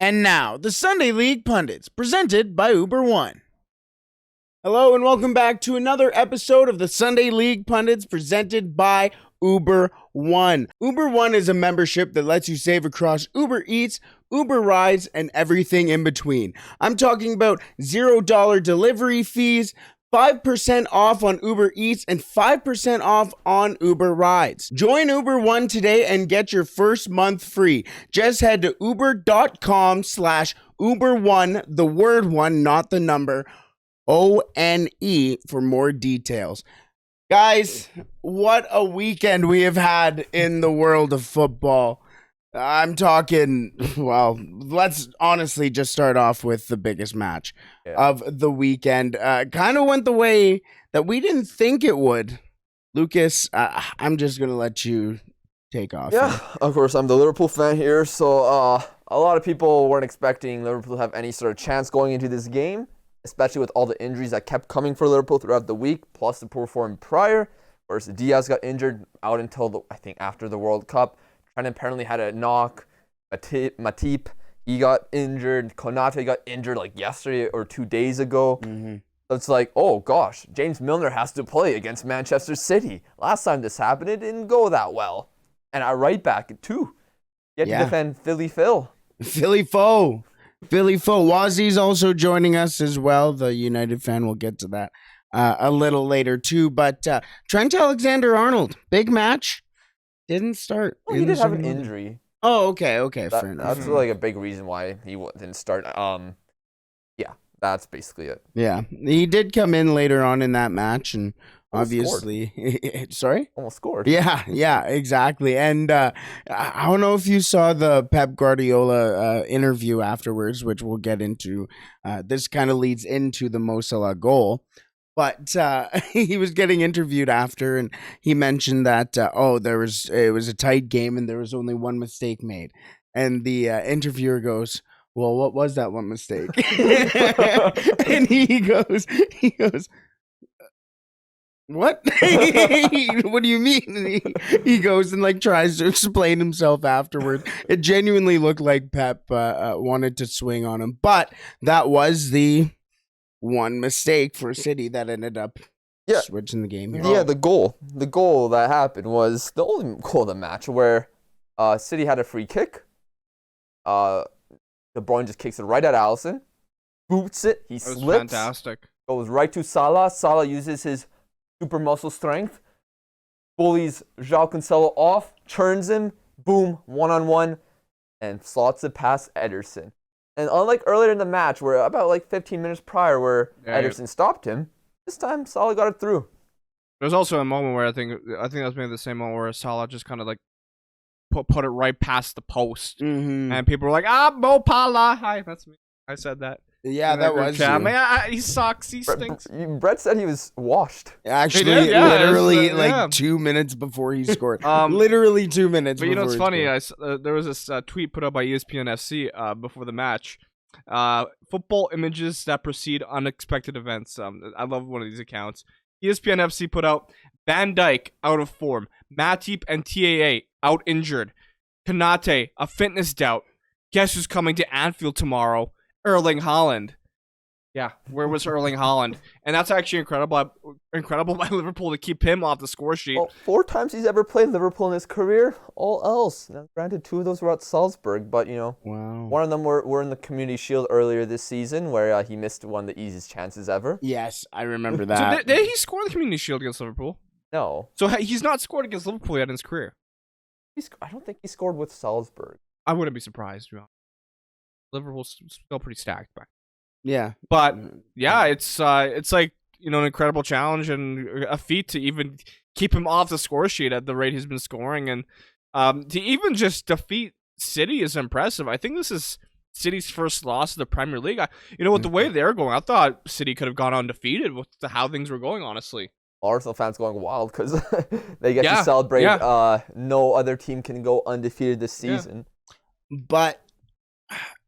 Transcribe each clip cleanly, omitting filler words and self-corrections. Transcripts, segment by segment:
And now, the Sunday League Pundits, presented by Uber One. Hello and welcome back to another episode of the Sunday League Pundits, presented by Uber One. Uber One is a membership that lets you save across Uber Eats, Uber Rides, and everything in between. I'm talking about $0 delivery fees, 5% off on Uber Eats, and 5% off on Uber Rides. Join Uber One today and get your first month free. Just head to uber.com/Uber1, the word one, not the number, ONE, for more details. Guys, what a weekend we have had in the world of football. I'm talking, well, let's honestly just start off with the biggest match of the weekend. Kind of went the way that we didn't think it would. Lucas, I'm just going to let you take off. Yeah, of course, I'm the Liverpool fan here, so a lot of people weren't expecting Liverpool to have any sort of chance going into this game, especially with all the injuries that kept coming for Liverpool throughout the week, plus the poor form prior. Whereas Diaz got injured out until, I think, after the World Cup. Trent apparently had a knock. Matip, he got injured. Konate got injured like yesterday or 2 days ago. So it's like, oh gosh, James Milner has to play against Manchester City. Last time this happened, it didn't go that well. And at right back, too. You had to defend Philly Phil. Philly Foe. Wazzy's also joining us as well. The United fan, we'll get to that a little later too. But Trent Alexander-Arnold, big match. Didn't start. Well, he did have an injury. Oh, okay, fair enough. That's like a big reason why he didn't start. Yeah, that's basically it. Yeah, he did come in later on in that match, and obviously, sorry, almost scored. Yeah, exactly. And I don't know if you saw the Pep Guardiola interview afterwards, which we'll get into. This kind of leads into the Mo Salah goal. But he was getting interviewed after, and he mentioned that it was a tight game, and there was only one mistake made. And the interviewer goes, "Well, what was that one mistake?" And he goes, "What? What do you mean?" And he goes and like tries to explain himself afterward. It genuinely looked like Pep wanted to swing on him, but that was the one mistake for City that ended up switching the game here. Yeah, the goal that happened was the only goal of the match where City had a free kick. De Bruyne just kicks it right at Alisson, boots it, he slips, fantastic. Goes right to Salah. Salah uses his super muscle strength, bullies João Cancelo off, turns him, boom, one-on-one, and slots it past Ederson. And unlike earlier in the match, where about like 15 minutes prior, where Ederson stopped him, this time Salah got it through. There's also a moment where I think that was maybe the same moment where Salah just kind of like put it right past the post, and people were like, Mo Salah. Hi, that's me. I said that. Yeah, that was you. I mean, he sucks. He stinks. Brett said he was washed. Actually, literally 2 minutes before he scored. Literally 2 minutes. But you know what's funny? There was this tweet put out by ESPN FC before the match. Football images that precede unexpected events. I love one of these accounts. ESPN FC put out Van Dijk out of form, Matip and TAA out injured, Konate a fitness doubt. Guess who's coming to Anfield tomorrow? Erling Haaland. Yeah, where was Erling Haaland? And that's actually incredible by Liverpool to keep him off the score sheet. Well, 4 times he's ever played Liverpool in his career. All else. Now, granted, 2 of those were at Salzburg, but, one of them were in the Community Shield earlier this season, where he missed one of the easiest chances ever. Yes, I remember that. So did he score in the Community Shield against Liverpool? No. So he's not scored against Liverpool yet in his career? I don't think he scored with Salzburg. I wouldn't be surprised, to be honest. Liverpool's still pretty stacked back. Yeah. But yeah, it's like, an incredible challenge and a feat to even keep him off the score sheet at the rate he's been scoring, and to even just defeat City is impressive. I think this is City's first loss of the Premier League. With the way they're going, I thought City could have gone undefeated with how things were going, honestly. Arsenal fans going wild because they get to celebrate. No other team can go undefeated this season. But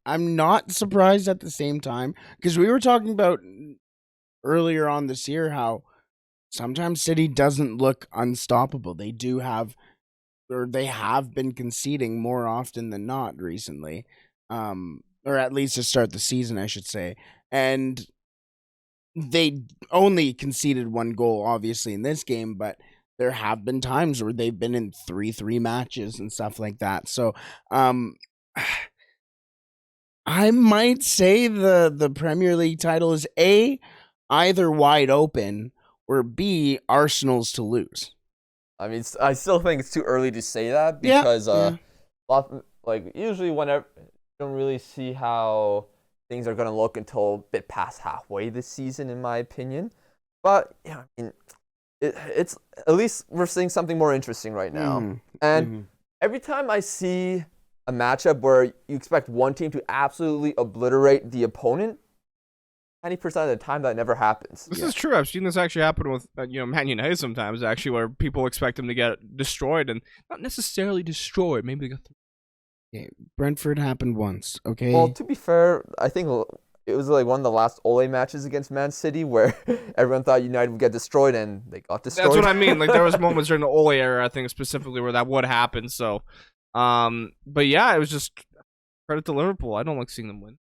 I'm not surprised at the same time, because we were talking about earlier on this year how sometimes City doesn't look unstoppable. They have been conceding more often than not recently. or at least to start the season, I should say. And they only conceded 1 goal, obviously, in this game, but there have been times where they've been in 3-3 matches and stuff like that. So, I might say the Premier League title is A, either wide open, or B, Arsenal's to lose. I mean, I still think it's too early to say that Yeah, because yeah. usually whenever you don't really see how things are going to look until a bit past halfway this season, in my opinion. But yeah, I mean, it's at least we're seeing something more interesting right now. And every time I see a matchup where you expect one team to absolutely obliterate the opponent, 90% of the time that never happens. This is true. I've seen this actually happen with Man United sometimes, actually, where people expect them to get destroyed and not necessarily destroyed. Maybe they got Okay, Brentford happened once, okay? Well, to be fair, I think it was like one of the last Ole matches against Man City where everyone thought United would get destroyed and they got destroyed. That's what I mean. Like there was moments during the Ole era, I think specifically, where that would happen. So, but yeah, it was just credit to Liverpool. I don't like seeing them win.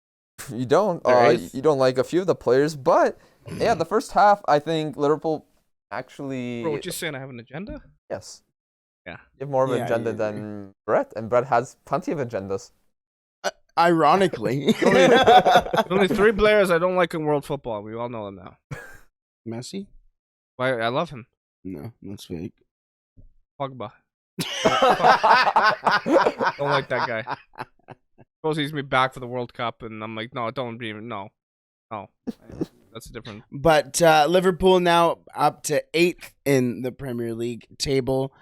You don't. You don't like a few of the players, but yeah, the first half, I think Liverpool actually. Bro, what you saying? I have an agenda? Yes. Yeah. You have more of an agenda than Brett, and Brett has plenty of agendas. Ironically. Only 3 players I don't like in world football. We all know them now. Messi? Why? I love him. No, that's fake. Pogba. Don't like that guy. Suppose he's me back for the World Cup, and I'm like, no, don't even, no. That's a different. But Liverpool now up to 8th in the Premier League table.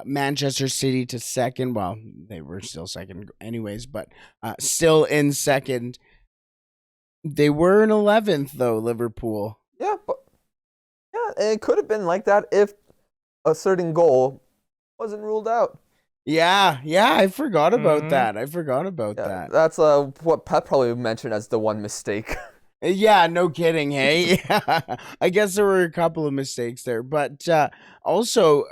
Manchester City to 2nd. Well, they were still 2nd anyways, but still in 2nd. They were in 11th, though, Liverpool. Yeah, but it could have been like that if a certain goal wasn't ruled out. Yeah, I forgot about that. I forgot about that. That's what Pep probably mentioned as the one mistake. Yeah, no kidding, hey? Yeah. I guess there were a couple of mistakes there, but also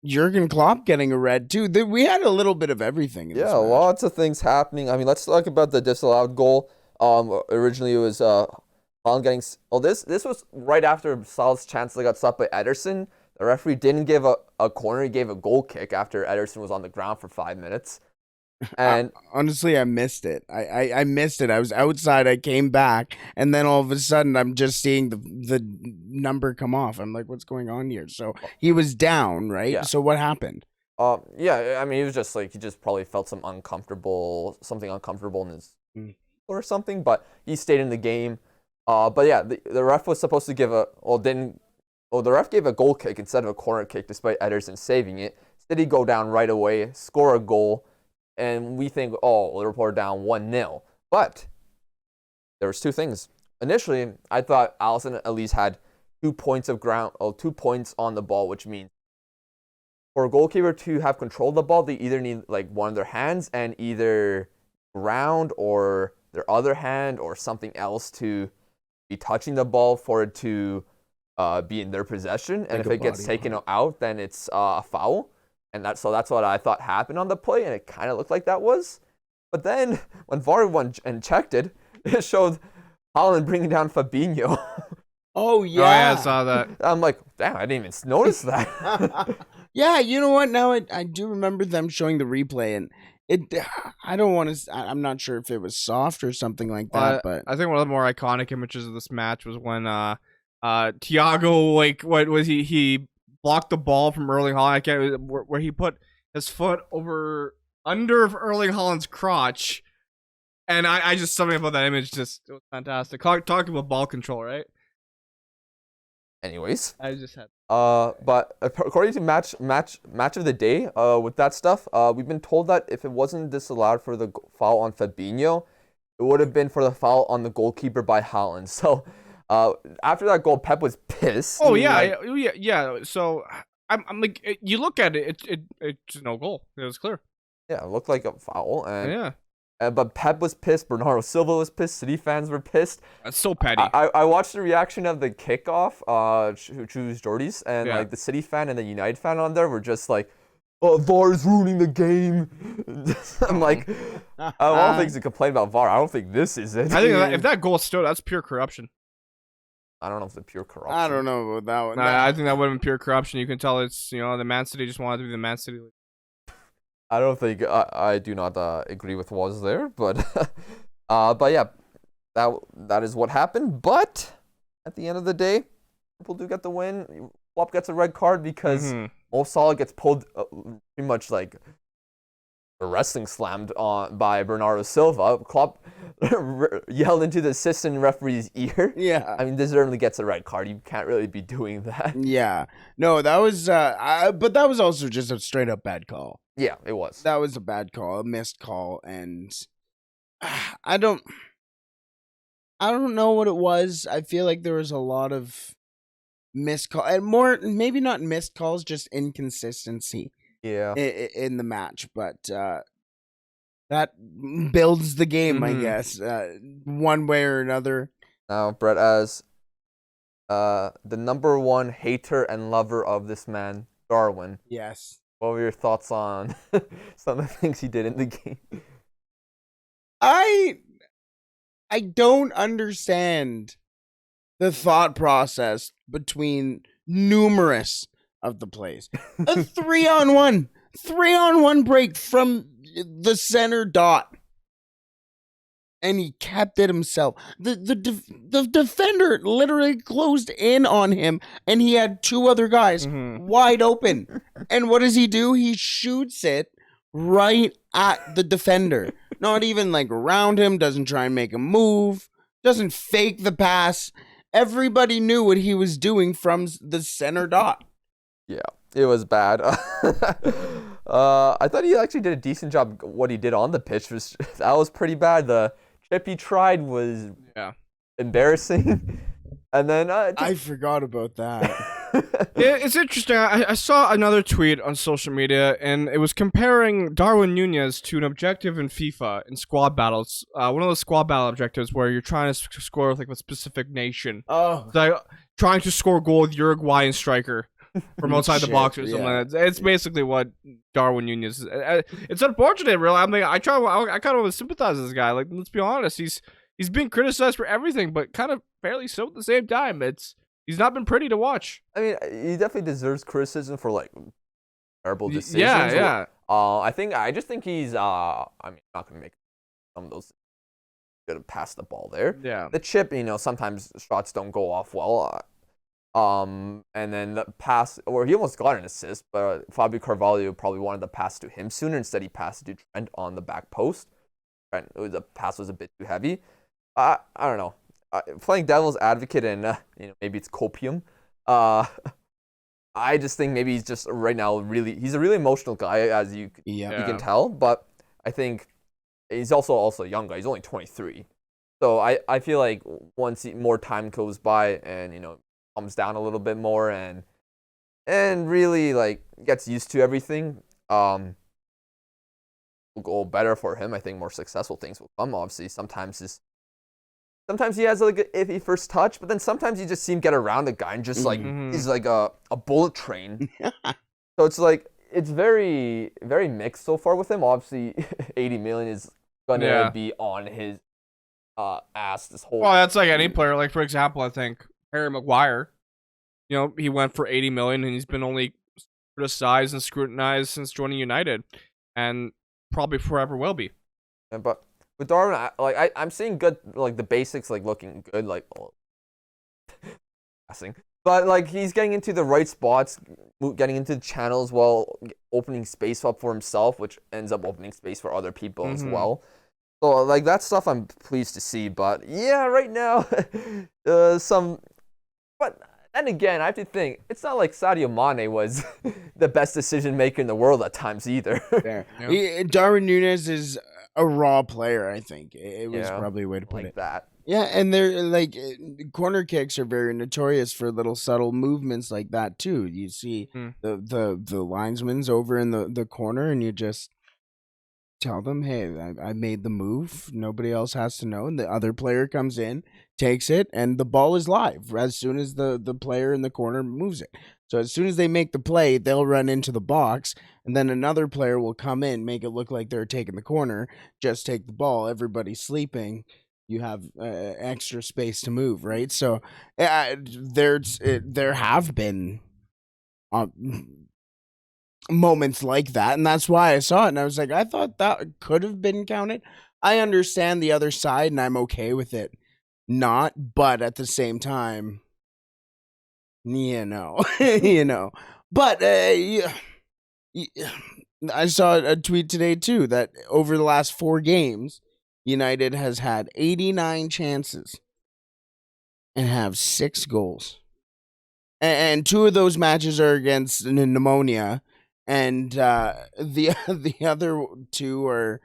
Jurgen Klopp getting a red too. We had a little bit of everything in this match. Lots of things happening. I mean, let's talk about the disallowed goal. Originally it was Haaland getting. Well, this was right after Salah's chance that got stopped by Ederson. The referee didn't give a corner; he gave a goal kick after Ederson was on the ground for 5 minutes. And honestly, I missed it. I missed it. I was outside. I came back, and then all of a sudden, I'm just seeing the number come off. I'm like, what's going on here? So he was down, right? Yeah. So what happened? Yeah. I mean, he was just like he just probably felt something uncomfortable in his or something. But he stayed in the game. But yeah, the ref was supposed to give the ref gave a goal kick instead of a corner kick, despite Ederson saving it. Instead, he go down right away, score a goal. And we think, Liverpool are down 1-0. But there was 2 things. Initially, I thought Alisson at least had 2 points on the ball, which means for a goalkeeper to have control of the ball, they either need like one of their hands and either ground or their other hand or something else to be touching the ball for it to be in their possession. And like if it gets taken out, then it's a foul. And that's what I thought happened on the play, and it kind of looked like that was. But then when VAR went and checked it, it showed Haaland bringing down Fabinho. Oh, yeah. Oh, yeah, I saw that. I'm like, damn, I didn't even notice that. Yeah, you know what? Now I do remember them showing the replay, and I don't want to. I'm not sure if it was soft or something like that, but I think one of the more iconic images of this match was when Thiago, like, what was he blocked the ball from Erling Haaland, where he put his foot under Erling Haaland's crotch, and I just, something about that image, just, it was fantastic. Talking about ball control, right? Anyways, I just had. But according to match of the day, with that stuff, we've been told that if it wasn't disallowed for the foul on Fabinho, it would have been for the foul on the goalkeeper by Haaland. So. After that goal, Pep was pissed. Oh yeah. So I'm like, you look at it, it's no goal. It was clear. Yeah, it looked like a foul. And yeah. But Pep was pissed. Bernardo Silva was pissed. City fans were pissed. That's so petty. I watched the reaction of the kickoff. Who choose Jordy's, and like the City fan and the United fan on there were just like, oh, VAR is ruining the game. I'm like, I don't think to complain about VAR. I don't think this is it. I think if that goal stood, that's pure corruption. I don't know if it's pure corruption. I don't know about that one. I think that would have been pure corruption. You can tell it's the Man City just wanted to be the Man City League. I don't think I do not agree with was there, but yeah, that is what happened. But at the end of the day, Liverpool do get the win. Klopp gets a red card because Mo Salah gets pulled pretty much like a wrestling slammed on by Bernardo Silva. Klopp yelled into the assistant referee's ear. Yeah. I mean, this certainly gets a red card. You can't really be doing that. Yeah. No, that was but that was also just a straight up bad call. Yeah, it was. That was a bad call, a missed call, and I don't know what it was. I feel like there was a lot of missed call and more, maybe not missed calls, just inconsistency. Yeah. In the match, but that builds the game, I guess, one way or another. Now, Brett, as the number one hater and lover of this man, Darwin. Yes. What were your thoughts on some of the things he did in the game? I don't understand the thought process between numerous of the plays. A 3-on-1 break from the center dot. And he kept it himself. The defender literally closed in on him, and he had two other guys wide open. And what does he do? He shoots it right at the defender. Not even like around him, doesn't try and make a move, doesn't fake the pass. Everybody knew what he was doing from the center dot. Yeah, it was bad. I thought he actually did a decent job. What he did on the pitch that was pretty bad. The chip he tried was embarrassing. And then I forgot about that. Yeah, it's interesting. I saw another tweet on social media, and it was comparing Darwin Núñez to an objective in FIFA in squad battles. One of those squad battle objectives where you're trying to score with like a specific nation. Oh, Like trying to score a goal with Uruguayan striker from outside the box or something like that. It's basically what Darwin Núñez is. It's unfortunate, really. I mean, I kind of sympathize with this guy. Like, let's be honest, he's being criticized for everything, but kind of fairly so at the same time. He's not been pretty to watch. I mean, he definitely deserves criticism for like terrible decisions. Yeah. I just think he's not gonna make some of those. Could have passed the ball there. Yeah. The chip, sometimes shots don't go off well. And then the pass, or he almost got an assist, but Fabio Carvalho probably wanted the pass to him sooner. Instead, he passed it to Trent on the back post. The pass was a bit too heavy. I don't know. Playing devil's advocate and maybe it's copium. I just think maybe he's just right now he's a really emotional guy, as you can tell. But I think he's also a young guy. He's only 23, so I feel like once more time goes by and calms down a little bit more and really like gets used to everything, will go better for him. I think more successful things will come. Obviously, sometimes he has like an iffy first touch, but then sometimes you just see him get around the guy and just like he's like a bullet train. So it's like it's very, very mixed so far with him. Obviously, 80 million is gonna be on his ass this whole. Well, that's like any player. Like for example, I think Harry Maguire. He went for 80 million, and he's been only criticized and scrutinized since joining United, and probably forever will be. Yeah, but with Darwin, I'm seeing good, like the basics, like looking good, like passing. But like he's getting into the right spots, getting into the channels while opening space up for himself, which ends up opening space for other people as well. So like that stuff I'm pleased to see. But yeah, right now, But then again, I have to think it's not like Sadio Mane was the best decision maker in the world at times either. Darwin Núñez is a raw player, I think. It was probably a way to put it. That. Yeah, and they're like corner kicks are very notorious for little subtle movements like that too. You see the linesman's over in the corner, and you just tell them, "Hey, I made the move. Nobody else has to know." And the other player comes in, takes it, and the ball is live as soon as the player in the corner moves it. So as soon as they make the play, they'll run into the box, and then another player will come in, make it look like they're taking the corner, just take the ball. Everybody's sleeping. You have extra space to move, right? So there have been moments like that, and that's why I saw it, and I was like, I thought that could have been counted. I understand the other side, and I'm okay with it not, but at the same time, you know. But I saw a tweet today too that over the last 4 games, United has had 89 chances and have 6 goals. And 2 of those matches are against Pneumonia, and the other 2 are,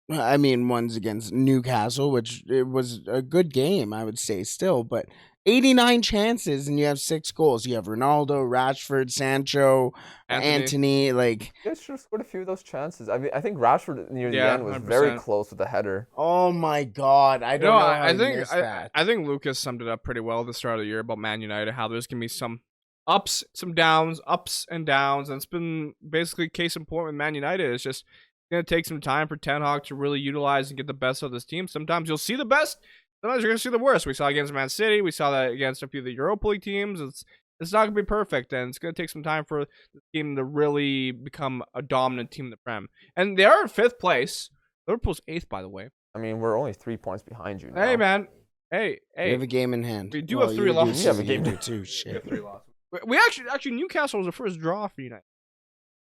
I mean, one's against Newcastle, which it was a good game, I would say still, but 89 chances and you have 6 goals. You have Ronaldo, Rashford, Sancho, Anthony. Like, you guys should have scored a few of those chances. I mean, I think Rashford near the end was 100%. very close with the header. oh my God, I don't know how I missed that. I think Lucas summed it up pretty well at the start of the year about Man United, how there's gonna be some ups, some downs, ups and downs, and it's been basically case in point with Man United. It's just gonna take some time for Ten Hag to really utilize and get the best of this team. Sometimes you'll see the best, sometimes you're gonna see the worst. We saw against Man City, we saw that against a few of the Europa League teams. It's not gonna be perfect, and it's gonna take some time for the team to really become a dominant team in the Prem. And they are in 5th place. Liverpool's 8th, by the way. I mean, we're only 3 points behind you now. Hey, man. Hey. We have a game in hand. We do have 3 losses. You have a game to too. Shit. 3 losses. We actually Newcastle was the first draw for United.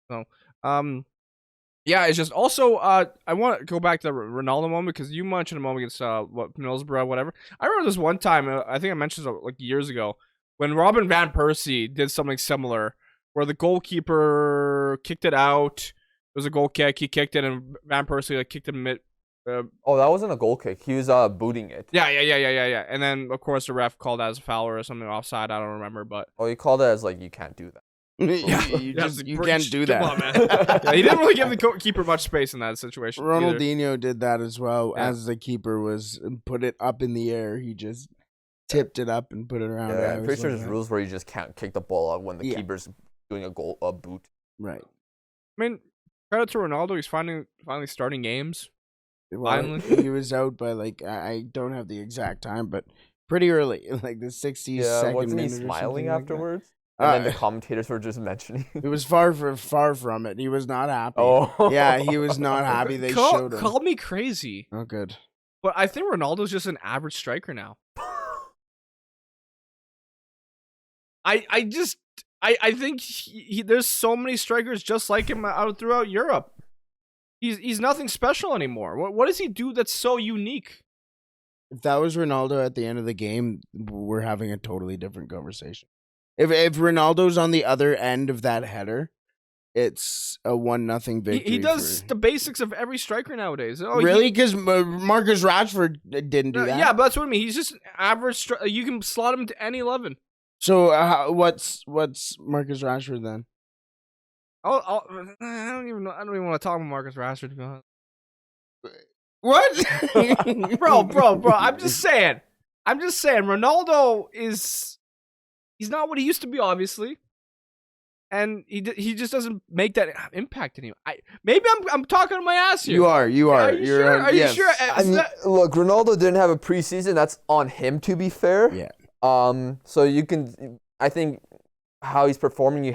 So, yeah, it's just also I want to go back to the Ronaldo moment because you mentioned a moment against Middlesbrough, whatever. I remember this one time. I think I mentioned this like years ago when Robin van Persie did something similar, where the goalkeeper kicked it out. It was a goal kick. He kicked it, and Van Persie like kicked it mid. Oh, that wasn't a goal kick. He was booting it. Yeah. And then of course the ref called that as a foul or something offside. I don't remember, but he called it as like you can't do that. Yeah, you can't do that. On, man. Yeah, he didn't really give the keeper much space in that situation. Ronaldinho did that as well. Yeah. As the keeper was put it up in the air, he just tipped it up and put it around. Yeah, I'm pretty sure there's rules where you just can't kick the ball out when the keeper's doing a boot. Right. I mean, credit to Ronaldo. He's finally starting games. Well, he was out by like I don't have the exact time, but pretty early, like the 60s. Yeah, wasn't he smiling afterwards? Like and then the commentators were just mentioning. It was far from it. He was not happy. Oh, yeah, he was not happy. They showed him. Call me crazy. Oh, good. But I think Ronaldo's just an average striker now. I think there's so many strikers just like him out throughout Europe. He's nothing special anymore. What does he do that's so unique? If that was Ronaldo at the end of the game, we're having a totally different conversation. If Ronaldo's on the other end of that header, it's a 1-0 victory. He does the basics of every striker nowadays. Oh, really? Because Marcus Rashford didn't do that. Yeah, but that's what I mean. He's just an average. You can slot him to any 11. So what's Marcus Rashford then? I don't even know. I don't even want to talk about Marcus Rashford. To be honest. What? bro. I'm just saying. Ronaldo he's not what he used to be, obviously, and he just doesn't make that impact anymore. Maybe I'm talking to my ass here. You are. Are you sure? Are you sure? I mean, look, Ronaldo didn't have a preseason. That's on him, to be fair. Yeah. So you can. I think how he's performing, you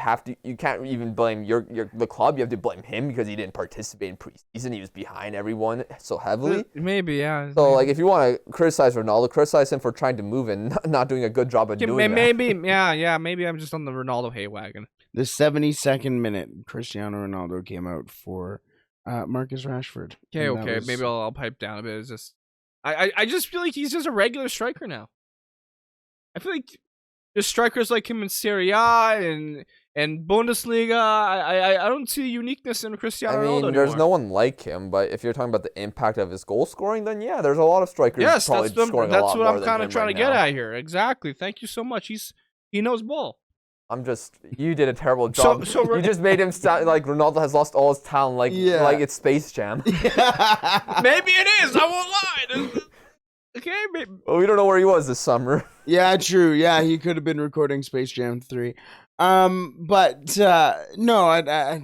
can't even blame the club. You have to blame him because he didn't participate in preseason. He was behind everyone so heavily. Maybe, yeah. So like, if you want to criticize Ronaldo, criticize him for trying to move and not doing a good job of doing that. Maybe, yeah. Maybe I'm just on the Ronaldo hay wagon. The 72nd minute, Cristiano Ronaldo came out for Marcus Rashford. Okay. Maybe I'll pipe down a bit. It's just I just feel like he's just a regular striker now. I feel like there's strikers like him in Serie A and Bundesliga. I don't see uniqueness in Cristiano Ronaldo anymore. There's no one like him, but if you're talking about the impact of his goal scoring, then yeah, there's a lot of strikers probably scoring a lot more than him. That's what I'm kind of trying to get at here. Exactly. Thank you so much. He knows ball. You did a terrible job. You just made him sound like Ronaldo has lost all his talent, like it's Space Jam. Maybe it is. I won't lie. Okay, maybe. Well, we don't know where he was this summer. Yeah, true. Yeah, he could have been recording Space Jam 3. But no,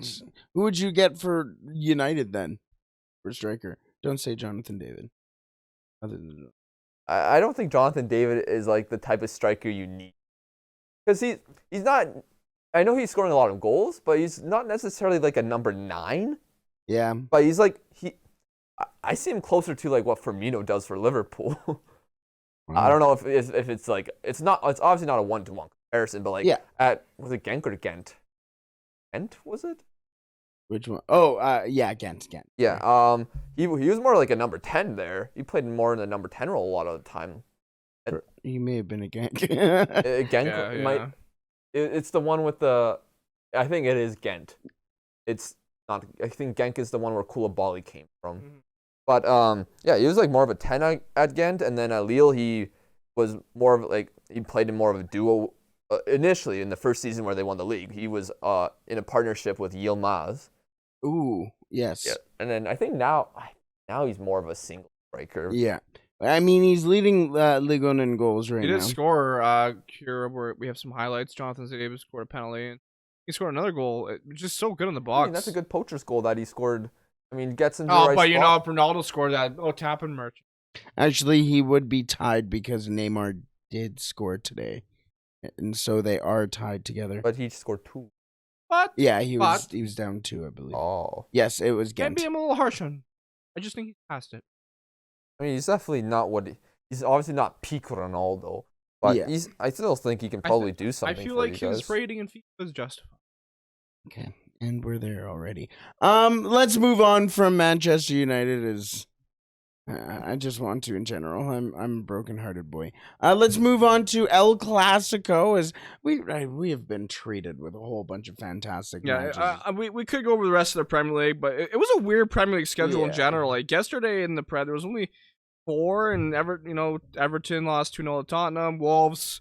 who would you get for United then? For striker, don't say Jonathan David. Other than I don't think Jonathan David is like the type of striker you need, because he's not. I know he's scoring a lot of goals, but he's not necessarily like a number 9. yeah, But he's like I see him closer to like what Firmino does for Liverpool. I don't know if it's like it's obviously not a 1-to-1 comparison, but like was it Genk or Ghent? Ghent was it? Which one? Oh, yeah, Ghent. Yeah. He was more like a number 10 there. He played more in the number 10 role a lot of the time. He may have been a Genk. Genk might. It's the one with the. I think it is Ghent. It's not. I think Genk is the one where Koulibaly came from. Mm-hmm. But yeah, he was like more of a 10 at Ghent, and then at Lille he was more of like he played in more of a duo. Initially, in the first season where they won the league, he was in a partnership with Yilmaz. Ooh, yes. Yeah, and then I think now he's more of a single striker. Yeah, I mean he's leading Ligue 1 in goals right now. He did score here where we have some highlights. Jonathan Davis scored a penalty, and he scored another goal. Just so good on the box. I mean, that's a good poacher's goal that he scored. I mean, gets into the right spot. But you know, if Ronaldo scored that, tap and merch. Actually, he would be tied because Neymar did score today, and so they are tied together. But he scored 2. But yeah, he was down 2, I believe. Oh, yes, it was Ghent. Maybe I'm a little harsh on. I just think he's past it. I mean, he's definitely not he's obviously not peak Ronaldo, but I still think he can probably do something. I feel like his rating in FIFA is justified. Okay, and we're there already. Let's move on from Manchester United. I just want to in general. I'm a broken-hearted boy. Let's move on to El Clasico, as we have been treated with a whole bunch of fantastic matches. We could go over the rest of the Premier League, but it was a weird Premier League schedule in general. Like yesterday in the Prem, there was only 4, and Everton lost 2-0 to Tottenham. Wolves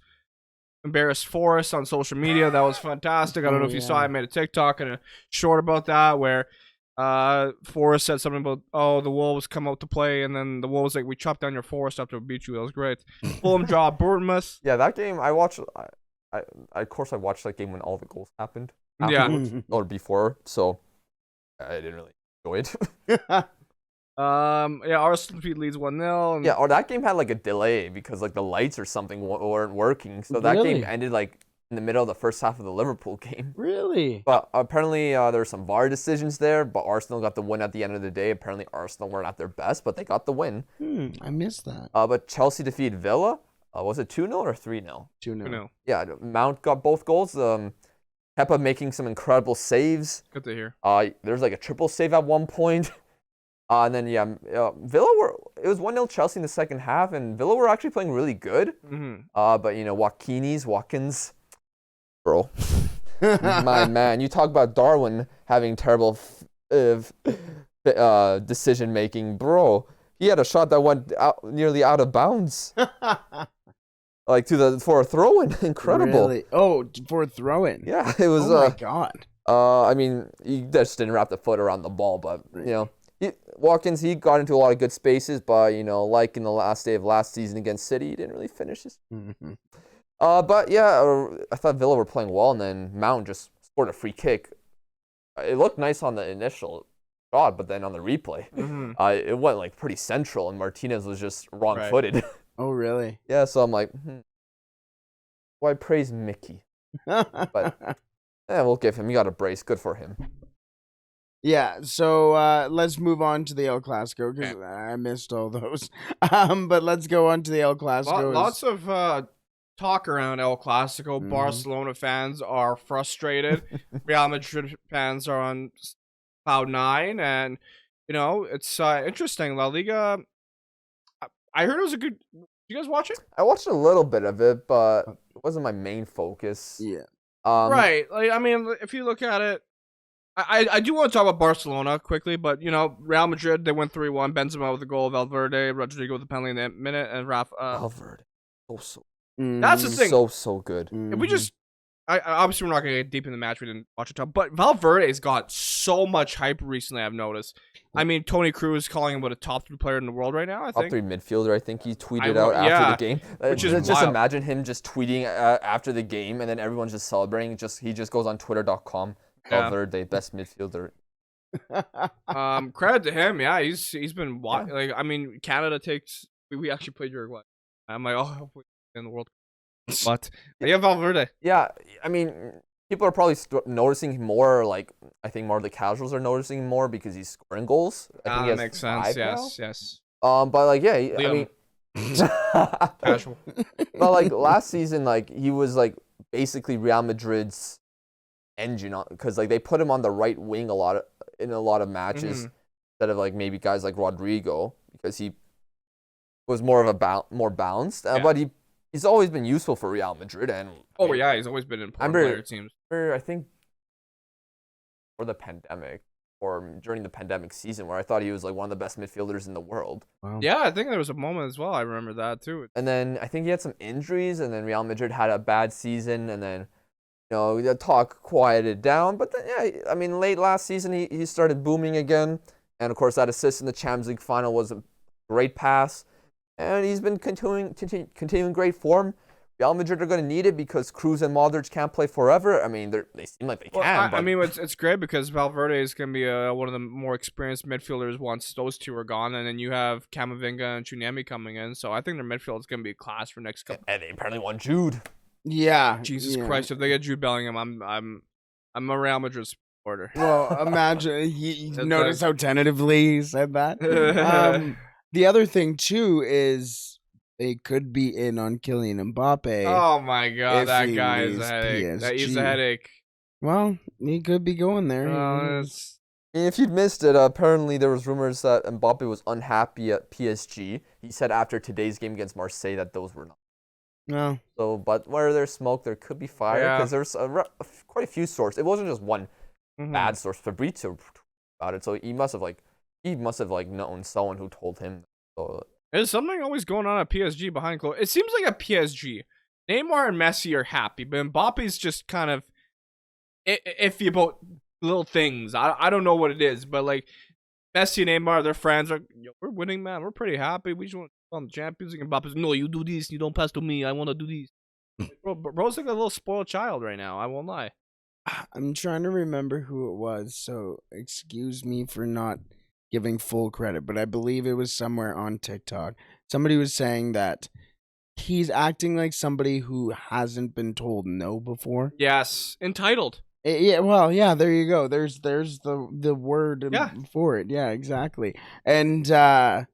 embarrassed Forest on social media. That was fantastic. I don't know if you saw. I made a TikTok and a short about that where Forest said something about, the Wolves come out to play, and then the Wolves like, we chopped down your Forest after we beat you. That was great. Fulham draw Bournemouth. Yeah, that game I watched. Of course I watched that game when all the goals happened. Or before, so I didn't really enjoy it. Arsenal defeat Leeds 1-0. Yeah, or that game had like a delay because like the lights or something weren't working, so that game ended like in the middle of the first half of the Liverpool game. Really? But apparently there were some VAR decisions there, but Arsenal got the win at the end of the day. Apparently Arsenal weren't at their best, but they got the win. I missed that. But Chelsea defeated Villa. Was it 2-0 or 3-0? 2-0. Yeah, Mount got both goals. Kepa making some incredible saves. Good to hear. There's like a triple save at one point. And then, Villa it was 1-0 Chelsea in the second half, and Villa were actually playing really good. Mm-hmm. But, Watkins, bro, my man. You talk about Darwin having terrible decision-making, bro. He had a shot that went nearly out of bounds. Like for a throw-in. Incredible. Really? Oh, for a throw-in. Yeah, it was. Oh, my God. I mean, he just didn't wrap the foot around the ball, but, Watkins, he got into a lot of good spaces, but, like in the last day of last season against City, he didn't really finish his. Mm-hmm. But, yeah, I thought Villa were playing well, and then Mount just scored a free kick. It looked nice on the initial shot, but then on the replay, it went, like, pretty central, and Martinez was just wrong-footed. Right. Oh, really? Yeah, so I'm like, why praise Mickey? But, we'll give him. He got a brace. Good for him. Yeah, so let's move on to the El Clasico because I missed all those. But let's go on to the El Clasico. Lots of talk around El Clasico. Mm-hmm. Barcelona fans are frustrated. Real Madrid fans are on cloud 9, and it's interesting. La Liga. I heard it was a good. You guys watch it? I watched a little bit of it, but it wasn't my main focus. Yeah. Right. Like, I mean, if you look at it. I do want to talk about Barcelona quickly, but, Real Madrid, they went 3-1. Benzema with a goal, Valverde, Rodrigo with a penalty in the minute, and Rafa. Valverde. That's the thing. So good. If we just, obviously we're not gonna get deep in the match. We didn't watch it, but Valverde's got so much hype recently. I've noticed. I mean, Tony Cruz calling him about a top 3 player in the world right now. I think top 3 midfielder. I think he tweeted out after the game. Which is just wild. imagine him just tweeting after the game, and then everyone's just celebrating. He just goes on Twitter.com. Valverde, best midfielder. Credit to him. Yeah, he's been like. I mean, Canada takes. We actually played Uruguay. I'm like, hopefully in the World Cup. But yeah, Valverde. Yeah, I mean, people are probably noticing him more. Like, I think more of the casuals are noticing him more because he's scoring goals. I think he That has makes sense. 5 now. Yes. But like, yeah, I mean, Casual. but like last season, like he was like basically Real Madrid's engine because like they put him on the right wing in a lot of matches instead of like maybe guys like Rodrigo because he was more of a more balanced. But he's always been useful for Real Madrid and He's always been an important player. It seems. I think for the pandemic or during the pandemic season where I thought he was like one of the best midfielders in the world. Wow. Yeah, I think there was a moment as well. I remember that too. And then I think he had some injuries, and then Real Madrid had a bad season, and then the talk quieted down. But then, yeah, I mean, late last season he started booming again, and of course that assist in the Champions League final was a great pass, and he's been continuing great form. Real Madrid are going to need it because Cruz and Modric can't play forever. I mean, they seem like they can. I mean, it's great because Valverde is going to be one of the more experienced midfielders once those two are gone, and then you have Camavinga and Tchouaméni coming in. So I think their midfield is going to be a class for next couple. And they apparently want Jude. Yeah. Jesus Christ! If they get Jude Bellingham, I'm a Real Madrid supporter. Well, imagine you notice how tentatively he said that. The other thing too is they could be in on Kylian Mbappe. Oh my God, if that he guy is a leaves headache. That is a PSG. headache. Well, he could be going there. If you'd missed it, apparently there was rumors that Mbappe was unhappy at PSG. He said after today's game against Marseille that those were not. No. So, but where there's smoke, there could be fire because there's quite a few sources. It wasn't just one bad source. Fabrizio about it, so he must have known someone who told him. So There's something always going on at PSG behind closed. It seems like at PSG, Neymar and Messi are happy, but Mbappe's just kind of iffy about little things. I don't know what it is, but like Messi and Neymar, their friends are, we're winning, man. We're pretty happy. We just want to on the Champions League. And Mbappe's, no, you do this. You don't pass to me. I want to do this. Bro's like a little spoiled child right now. I won't lie. I'm trying to remember who it was, so excuse me for not giving full credit, but I believe it was somewhere on TikTok. Somebody was saying that he's acting like somebody who hasn't been told no before. Yes, entitled. Yeah, well, yeah, there you go. There's the word for it. Yeah, exactly. And I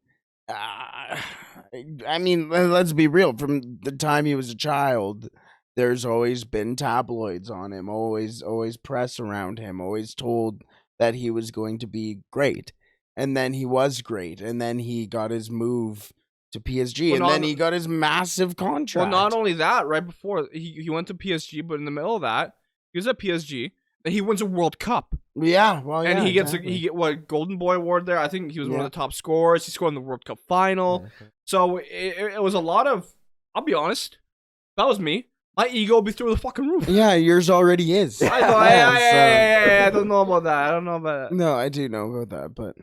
mean, let's be real. From the time he was a child, there's always been tabloids on him, always press around him, always told that he was going to be great. And then he was great. And then he got his move to PSG. Then he got his massive contract. Well, not only that, right before he went to PSG, but in the middle of that, he was at PSG. Then he wins a World Cup. Yeah, well, yeah. And he get what Golden Boy award there. I think he was one of the top scorers. He scored in the World Cup final. Mm-hmm. So it was a lot of. I'll be honest, if that was me, my ego would be through the fucking roof. Yeah, yours already is. I know. I don't know about that. I don't know about that. No, I do know about that, but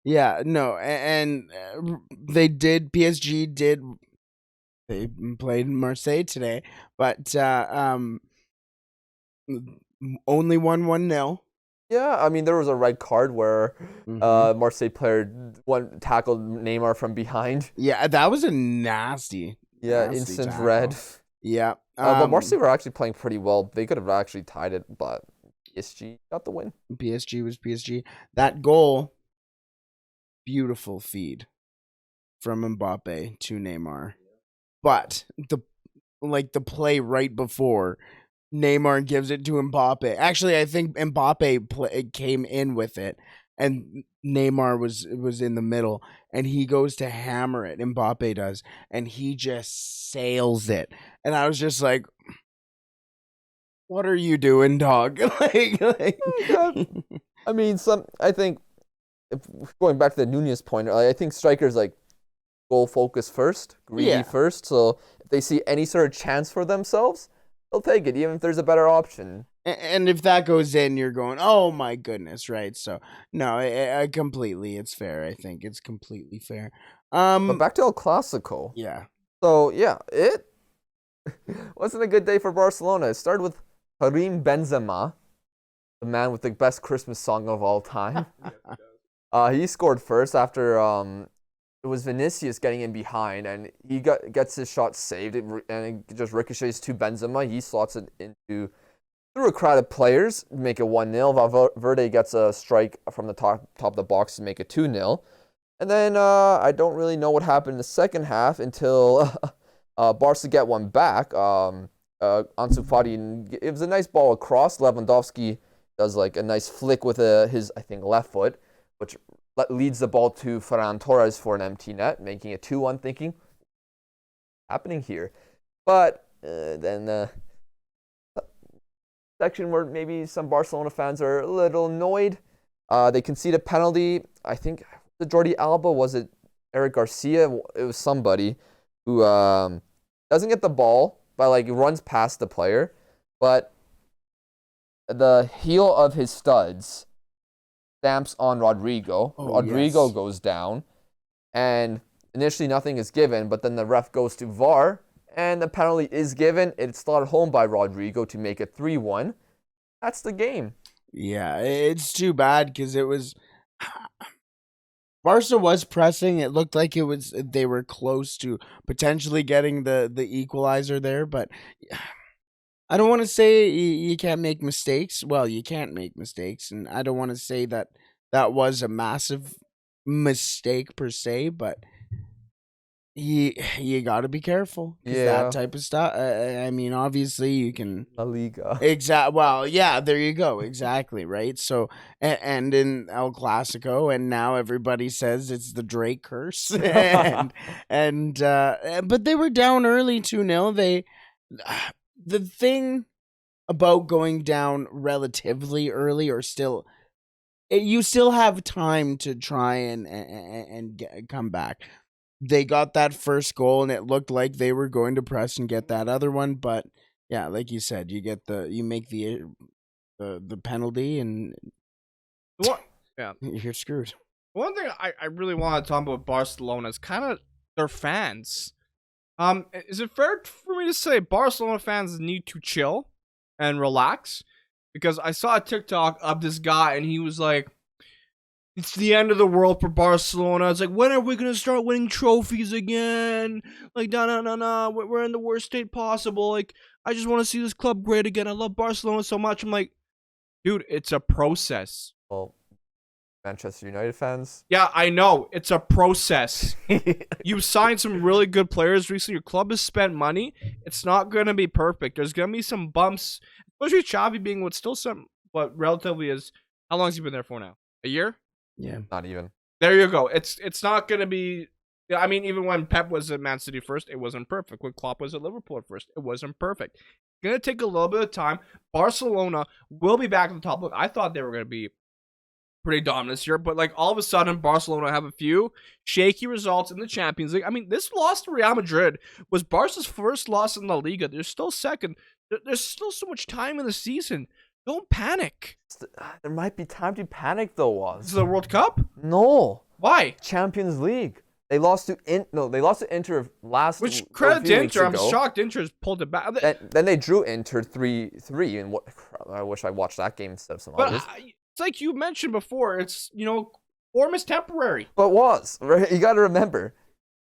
yeah, no, and they did. PSG did. They played Marseille today, but only won 1-0. Yeah, I mean, there was a red card where Marseille player tackled Neymar from behind. Yeah, that was a nasty instant tackle. red. Yeah. But Marseille were actually playing pretty well. They could have actually tied it, but PSG got the win. PSG was PSG. That goal, beautiful feed from Mbappe to Neymar. But the play right before, Neymar gives it to Mbappe. Actually, I think Mbappe came in with it, and Neymar was in the middle, and he goes to hammer it. Mbappe does, and he just sails it. And I was just like, "What are you doing, dog?" I mean, I think going back to the Nunez point, I think strikers like goal focus first, greedy first. So if they see any sort of chance for themselves, they'll take it even if there's a better option. And if that goes in, you're going, oh my goodness, right? So no, I completely, it's fair. I think it's completely fair. But back to El Clasico. Yeah. So yeah, it wasn't a good day for Barcelona. It started with Karim Benzema, the man with the best Christmas song of all time. He scored first after it was Vinicius getting in behind, and he gets his shot saved, and it just ricochets to Benzema. He slots it into through a crowd of players, make it 1-0. Valverde gets a strike from the top of the box to make it 2-0. And then I don't really know what happened in the second half until Barca get one back. Ansu Fati, it was a nice ball across. Lewandowski does like a nice flick with his, I think, left foot, which leads the ball to Ferran Torres for an empty net, making it 2-1, thinking, happening here. But then the section where maybe some Barcelona fans are a little annoyed. They concede a penalty. I think the Jordi Alba, was it Eric Garcia? It was somebody who doesn't get the ball, but like runs past the player, but the heel of his studs stamps on Rodrigo. Rodrigo goes down, and initially nothing is given, but then the ref goes to VAR, and the penalty is given. It's slotted home by Rodrigo to make it 3-1. That's the game. Yeah, it's too bad because it was Barca was pressing. It looked like they were close to potentially getting the equalizer there, but I don't want to say you can't make mistakes. Well, you can't make mistakes, and I don't want to say that was a massive mistake per se, but you got to be careful. Yeah. That type of stuff. I mean, obviously you can. La Liga. Well, yeah, there you go. Exactly, right? So, and in El Clasico, and now everybody says it's the Drake curse. But they were down early 2-0. The thing about going down relatively early, or you still have time to try and come back. They got that first goal, and it looked like they were going to press and get that other one. But yeah, like you said, you make the penalty, and What? Yeah, you're screwed. one thing I really want to talk about Barcelona is kind of their fans. Is it fair for me to say Barcelona fans need to chill and relax? Because I saw a TikTok of this guy, and he was like, it's the end of the world for Barcelona. It's like, when are we going to start winning trophies again? Like, no. We're in the worst state possible. Like, I just want to see this club great again. I love Barcelona so much. I'm like, dude, it's a process. Well, Manchester United fans. Yeah, I know. It's a process. You've signed some really good players recently. Your club has spent money. It's not going to be perfect. There's going to be some bumps, especially Xavi being what relatively is. How long has he been there for now? A year? Yeah. Not even. There you go. It's not going to be. I mean, even when Pep was at Man City first, it wasn't perfect. When Klopp was at Liverpool at first, it wasn't perfect. It's going to take a little bit of time. Barcelona will be back at the top. Look, I thought they were going to be pretty dominant this year, but like all of a sudden Barcelona have a few shaky results in the Champions League. I mean, this loss to Real Madrid was Barca's first loss in La Liga. They're still second. There's still so much time in the season. Don't panic. There might be time to panic though, This is the World Cup? No. Why? Champions League. They lost to Inter last Which credit to Inter. I'm shocked Inter has pulled it back. Then they drew Inter 3-3, and I wish I watched that game instead of some others. It's like you mentioned before. It's, form is temporary. But right? You got to remember,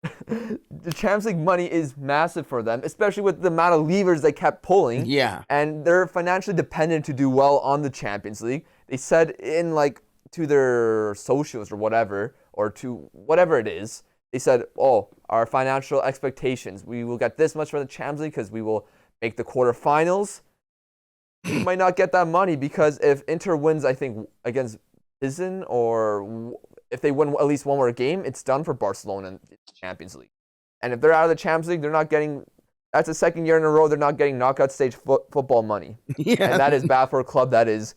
the Champions League money is massive for them, especially with the amount of levers they kept pulling. Yeah. And they're financially dependent to do well on the Champions League. They said to their socials or whatever, or to whatever it is, they said, our financial expectations, we will get this much from the Champions League because we will make the quarterfinals. You might not get that money because if Inter wins, I think, against Pilsen, or if they win at least one more game, it's done for Barcelona in the Champions League. And if they're out of the Champions League, they're not getting, that's the second year in a row they're not getting knockout stage football money. Yeah. And that is bad for a club that is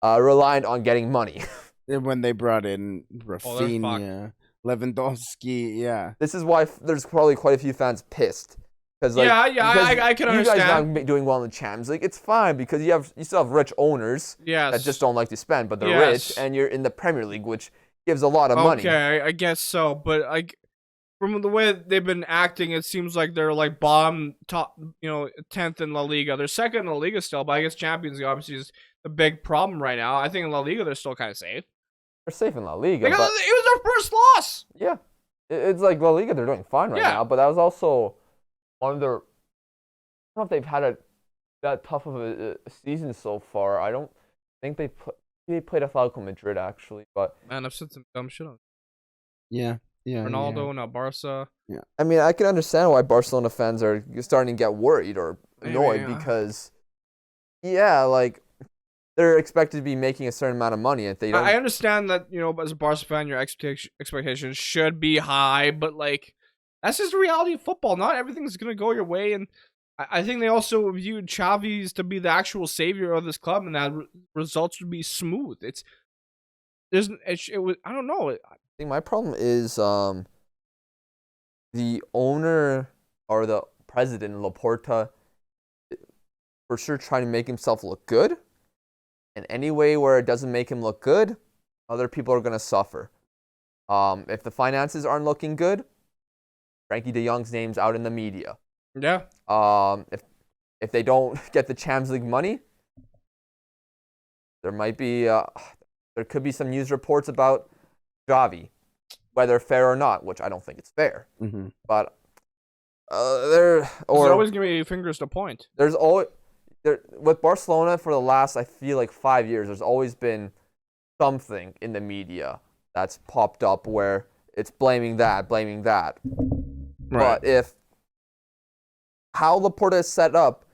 reliant on getting money. When they brought in Rafinha, Lewandowski, yeah. This is why there's probably quite a few fans pissed. Because I can you guys understand. not doing well in the Champions League. It's fine because you still have rich owners Yes. that just don't like to spend, but they're Yes. rich, and you're in the Premier League, which gives a lot of money. Okay, I guess so, but like from the way they've been acting, it seems like they're like bottom top, 10th in La Liga. They're second in La Liga still, but I guess Champions League obviously is the big problem right now. I think in La Liga they're still kind of safe. They're safe in La Liga. Because But it was their first loss. yeah, it's like La Liga, they're doing fine right now, but that was also one of their. I don't know if they've had that tough of a season so far. I don't think they played Atletico Madrid actually, but Man, I've said some dumb shit on Yeah. Ronaldo, now Barca. Yeah. I mean, I can understand why Barcelona fans are starting to get worried or annoyed because, like they're expected to be making a certain amount of money. If they don't, I understand that as a Barca fan, your expectations should be high, but like that's just the reality of football. Not everything's gonna go your way, and I think they also viewed Xavi's to be the actual savior of this club, and that results would be smooth. It was. I don't know. I think my problem is the owner or the president, Laporta, for sure trying to make himself look good. And any way where it doesn't make him look good, other people are going to suffer. If the finances aren't looking good, Frankie de Jong's name's out in the media. Yeah. If they don't get the Champions League money, there might be there could be some news reports about Xavi, whether fair or not, which I don't think it's fair. Mm-hmm. But There's always gonna be fingers to point. There's always with Barcelona for the last, I feel like 5 years, there's always been something in the media that's popped up where it's blaming that. Right. But if how Laporta is set up,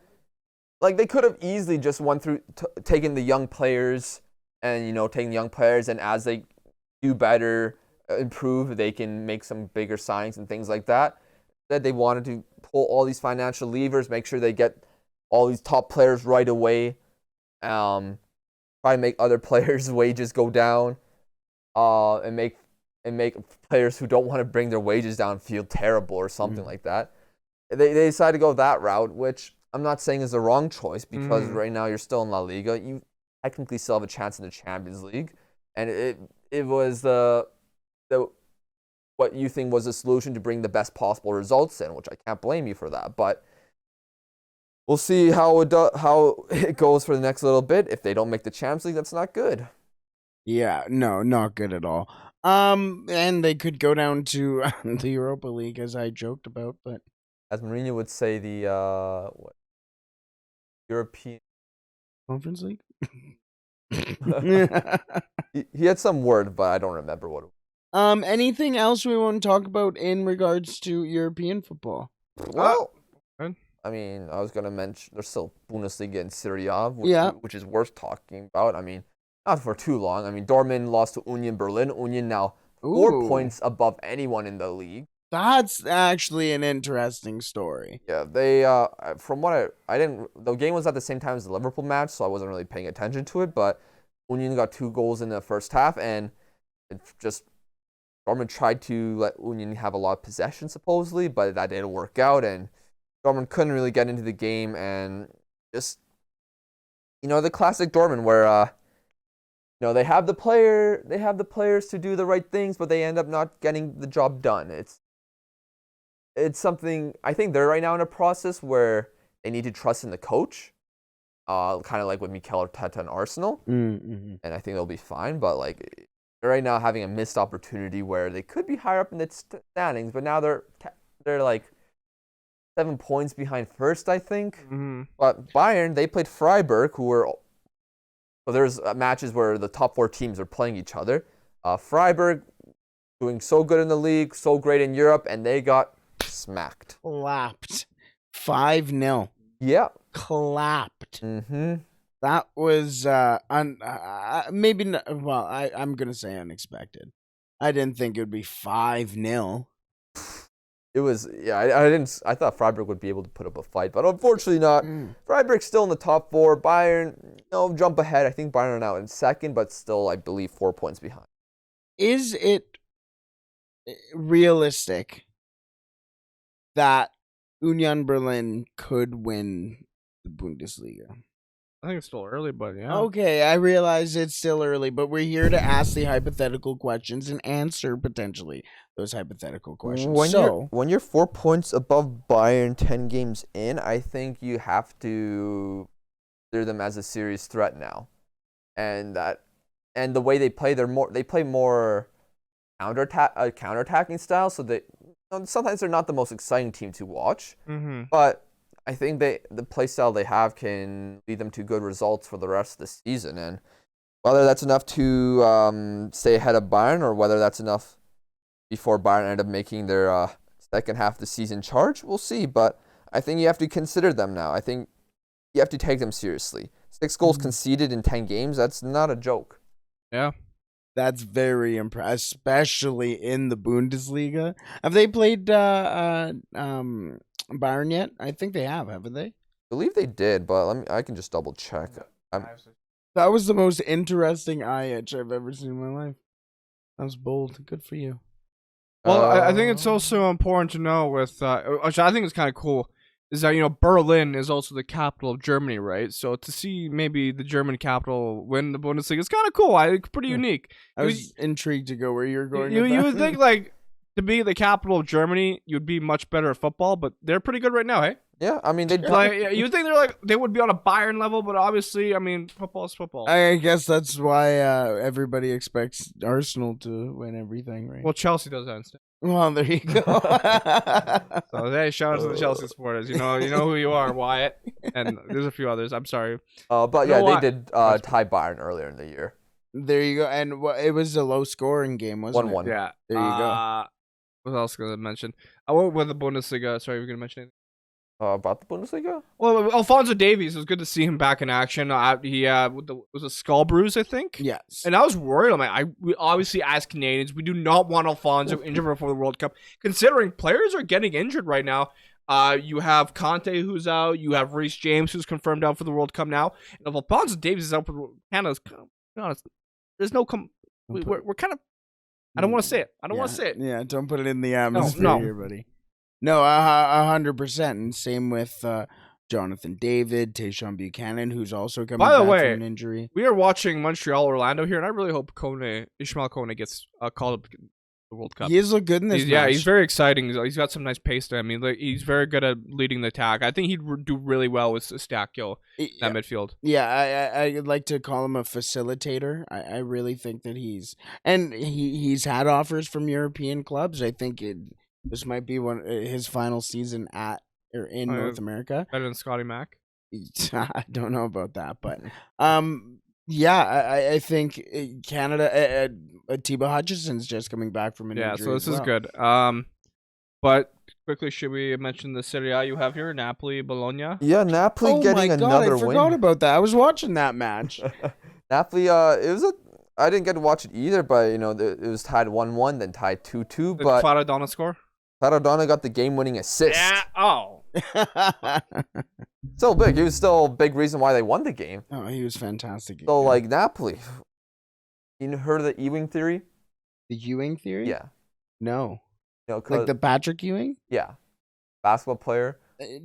like they could have easily just went through taking the young players and taking young players, and as they do better, improve, they can make some bigger signings and things like that. That they wanted to pull all these financial levers, make sure they get all these top players right away, try to make other players' wages go down, and make players who don't want to bring their wages down feel terrible or something like that. They decided to go that route, which I'm not saying is the wrong choice because right now you're still in La Liga. You technically still have a chance in the Champions League, and it was the what you think was the solution to bring the best possible results in, which I can't blame you for that. But we'll see how it goes for the next little bit. If they don't make the Champions League, that's not good. Yeah, no, not good at all. And they could go down to the Europa League, as I joked about, but as Mourinho would say, the European Conference League. he had some word, but I don't remember what it was. Anything else we want to talk about in regards to European football? Well, I mean, I was going to mention there's still Bundesliga and Serie A, which is worth talking about. I mean, not for too long. I mean, Dortmund lost to Union Berlin. Union now 4 points above anyone in the league. That's actually an interesting story. Yeah, they from what I didn't, the game was at the same time as the Liverpool match, so I wasn't really paying attention to it, but Union got 2 goals in the first half, and it just Dortmund tried to let Union have a lot of possession supposedly, but that didn't work out, and Dortmund couldn't really get into the game, and just the classic Dortmund where they have the players to do the right things, but they end up not getting the job done. It's something I think they're right now in a process where they need to trust in the coach, kind of like with Mikel Arteta and Arsenal, and I think they'll be fine. But like they're right now having a missed opportunity where they could be higher up in the standings, but now they're like 7 points behind first, I think. But Bayern, they played Freiburg, so there's matches where the top 4 teams are playing each other. Freiburg doing so good in the league, so great in Europe, and they got smacked. Clapped. 5-0. Yeah. Clapped. That was maybe not, well, I'm going to say unexpected. I didn't think it would be 5-0. It was, I thought Freiburg would be able to put up a fight, but unfortunately not. Freiburg's still in the top 4. Bayern, jump ahead. I think Bayern are now in second, but still, I believe, 4 points behind. Is it realistic that Union Berlin could win the Bundesliga? I think it's still early, but yeah. Okay, I realize it's still early, but we're here to ask the hypothetical questions and answer potentially those hypothetical questions. When you're 4 points above Bayern 10 games in, I think you have to consider them as a serious threat now. And the way they play, they play more counterattacking style, so sometimes they're not the most exciting team to watch. Mm-hmm. But I think the play style they have can lead them to good results for the rest of the season. And whether that's enough to stay ahead of Bayern, or whether that's enough before Bayern end up making their second half of the season charge, we'll see. But I think you have to consider them now. I think you have to take them seriously. 6 goals conceded in 10 games, that's not a joke. Yeah. That's very impressive, especially in the Bundesliga. Have they played Bayern yet? I think they have, haven't they? I believe they did, but I can just double check. That was the most interesting eye itch I've ever seen in my life. That was bold. Good for you. Well, I think it's also important to know which I think is kind of cool, is that, Berlin is also the capital of Germany, right? So to see maybe the German capital win the Bundesliga is kind of cool. I think pretty unique. I was intrigued to go where you're going. You would think, like, to be the capital of Germany, you'd be much better at football, but they're pretty good right now, hey? Yeah, I mean, you would think they would be on a Bayern level, but obviously, I mean, football is football. I guess that's why everybody expects Arsenal to win everything, right? Well, Chelsea does that instead. Well, there you go. So, hey, shout out to the Chelsea supporters. You know who you are, Wyatt, and there's a few others. I'm sorry. But yeah, they did tie Bayern earlier in the year. There you go. And it was a low-scoring game, wasn't 1-1. it? Yeah. There you go. What else going to mention? I went with the Bundesliga. Sorry, we're going to mention anything? About the Bundesliga? Well, Alphonso Davies, it was good to see him back in action. He was a skull bruise, I think. Yes. And I was worried. We obviously, as Canadians, we do not want Alphonso injured before the World Cup. Considering players are getting injured right now. You have Conte who's out. You have Reece James who's confirmed out for the World Cup now. And if Alphonso Davies is out for Canada's, to be honest, there's no we're kind of. I don't want to say it. I don't want to say it. Yeah, don't put it in the atmosphere No. here, buddy. No, 100%. And same with Jonathan David, Tayshaun Buchanan, who's also coming back from an injury. We are watching Montreal-Orlando here, and I really hope Ishmael Kone gets called up to the World Cup. He has looked good in this match. Yeah, he's very exciting. He's got some nice pace to him. He's very good at leading the attack. I think he'd do really well with Stakio in that midfield. Yeah, I'd like to call him a facilitator. I really think that he's had offers from European clubs. I think this might be his final season in North America. Better than Scotty Mac. I don't know about that, but I think Canada. Thibaut Hutchison's just coming back from an injury. Yeah, so this is good. But quickly, should we mention the Serie A you have here, Napoli, Bologna? Yeah, Napoli getting another win. I forgot about that. I was watching that match. Napoli, I didn't get to watch it either, but it was tied 1-1, then tied 2-2. But Maradona score? Maradona got the game-winning assist. Yeah. Oh. Still big. He was still a big reason why they won the game. Oh, he was fantastic. So, Napoli. You heard of the Ewing theory? The Ewing theory? Yeah. No. Like the Patrick Ewing? Yeah. Basketball player.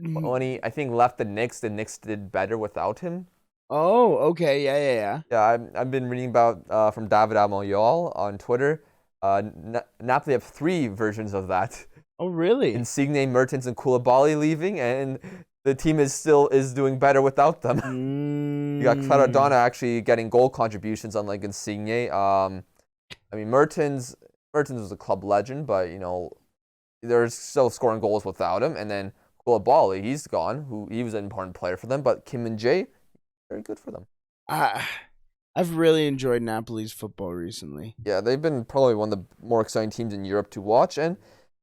When he, I think, left the Knicks did better without him. Oh, okay. Yeah. Yeah, I've been reading about from David Amoyal on Twitter. Napoli have 3 versions of that. Oh, really? Insigne, Mertens, and Koulibaly leaving, and the team is doing better without them. You got Maradona actually getting goal contributions, unlike Insigne. Mertens was a club legend, but they're still scoring goals without him. And then Koulibaly, he's gone. He was an important player for them, but Kim Min-jae, very good for them. I've really enjoyed Napoli's football recently. Yeah, they've been probably one of the more exciting teams in Europe to watch, and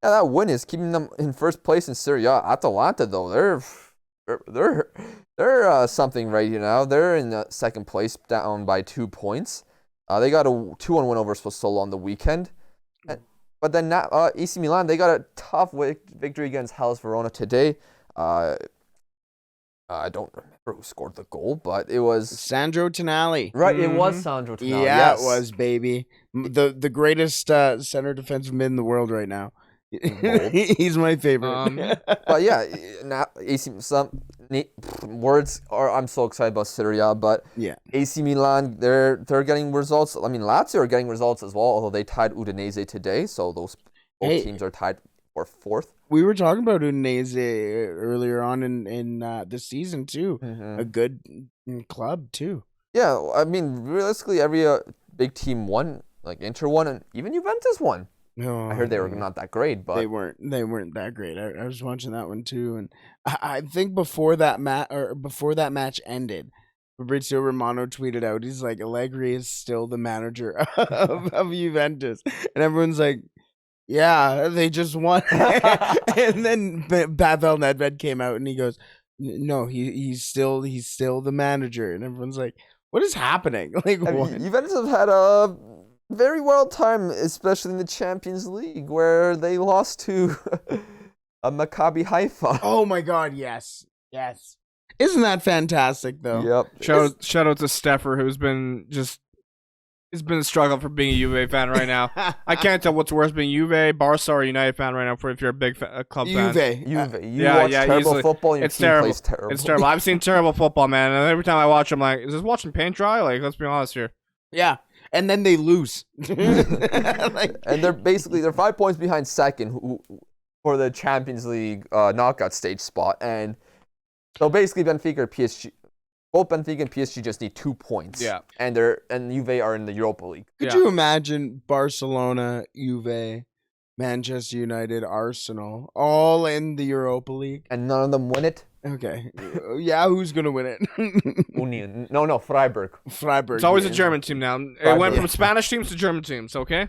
yeah, that win is keeping them in first place in Serie A. Atalanta, though, they're something right now. They're in second place, down by 2 points. They got a 2-1 win over Sassuolo on the weekend. But then AC Milan, they got a tough victory against Hellas Verona today. I don't remember who scored the goal, but it was Sandro Tonali. Right, it was Sandro Tonali. Yeah, yes. It was, baby. The greatest center defensive mid in the world right now. Bold. He's my favorite. But yeah, now AC words are. I'm so excited about Serie A, but Yeah. AC Milan, they're getting results. I mean, Lazio are getting results as well, although they tied Udinese today, so those both teams are tied for fourth. We were talking about Udinese earlier on in the season too. Mm-hmm. A good club too. Yeah, I mean, realistically, every big team won. Like Inter won, and even Juventus won. No, I heard they were not that great, but they weren't that great. I was watching that one too, and I think before that match ended, Fabrizio Romano tweeted out, he's like, Allegri is still the manager of Juventus, and everyone's like, yeah, they just won. And then Pavel Nedved came out and he goes, no, he's still the manager, and everyone's like, what is happening? Like, what? Juventus have had a very wild time, especially in the Champions League, where they lost to Maccabi Haifa. Oh my God, yes. Isn't that fantastic, though? Yep. Shout out to Steffer, who's been struggling for being a Juve fan right now. I can't tell what's worse, being Juve, Barca, or United fan right now. For if you're a big club fan, Juve. You yeah, watch yeah, terrible easily. football. And your It's team terrible. plays terrible. It's terrible. I've seen terrible football, man, and every time I watch, I'm like, is this watching paint dry? Like, let's be honest here. Yeah, and then they lose. And they're 5 points behind second for the Champions League knockout stage spot, and so basically Benfica or PSG. Both Benfica and PSG just need 2 points. Yeah. And Juve are in the Europa League. Could you imagine Barcelona, Juve, Manchester United, Arsenal, all in the Europa League? And none of them win it? Okay. Yeah, who's going to win it? Union. No, Freiburg. Freiburg. It's always yeah. a German team now. It went from Spanish teams to German teams, okay?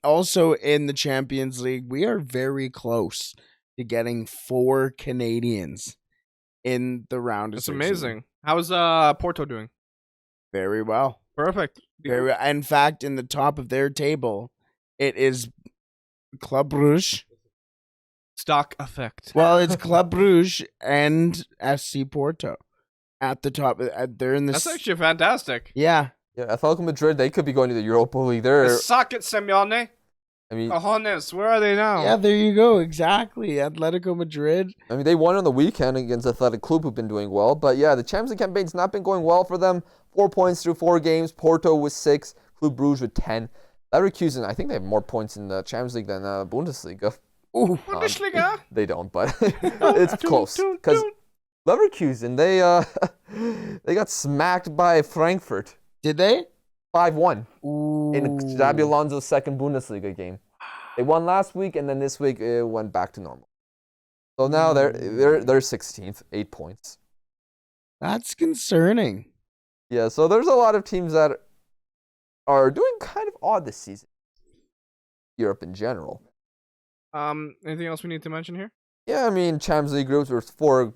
Also in the Champions League, we are very close to getting 4 Canadians in the round of That's 16. amazing. How's Porto doing? Very well. Perfect. Very well. In fact, in the top of their table, it is Club Brugge. Stock effect. Well, it's Club Brugge and FC Porto at the top. They're in the. That's actually fantastic. Yeah. Yeah, Atletico Madrid, they could be going to the Europa League. They're, Suck it, Simeone. I mean, Cojones, where are they now? Yeah, there you go. Exactly. Atletico Madrid. they won on the weekend against Athletic Club, who've been doing well. But yeah, the Champions League campaign's not been going well for them. 4 points through 4 games. Porto with 6. Club Brugge with 10. Leverkusen, I think they have more points in the Champions League than Bundesliga. Ooh. Bundesliga? They don't, but it's close. Because Leverkusen, they got smacked by Frankfurt. Did they? 5-1 Ooh. in Xabi Alonso's second Bundesliga game. They won last week, and then this week it went back to normal. So now they're 16th, 8 points. That's concerning. Yeah, so there's a lot of teams that are doing kind of odd this season. Europe in general. Anything else we need to mention here? Yeah, Champions League groups were 4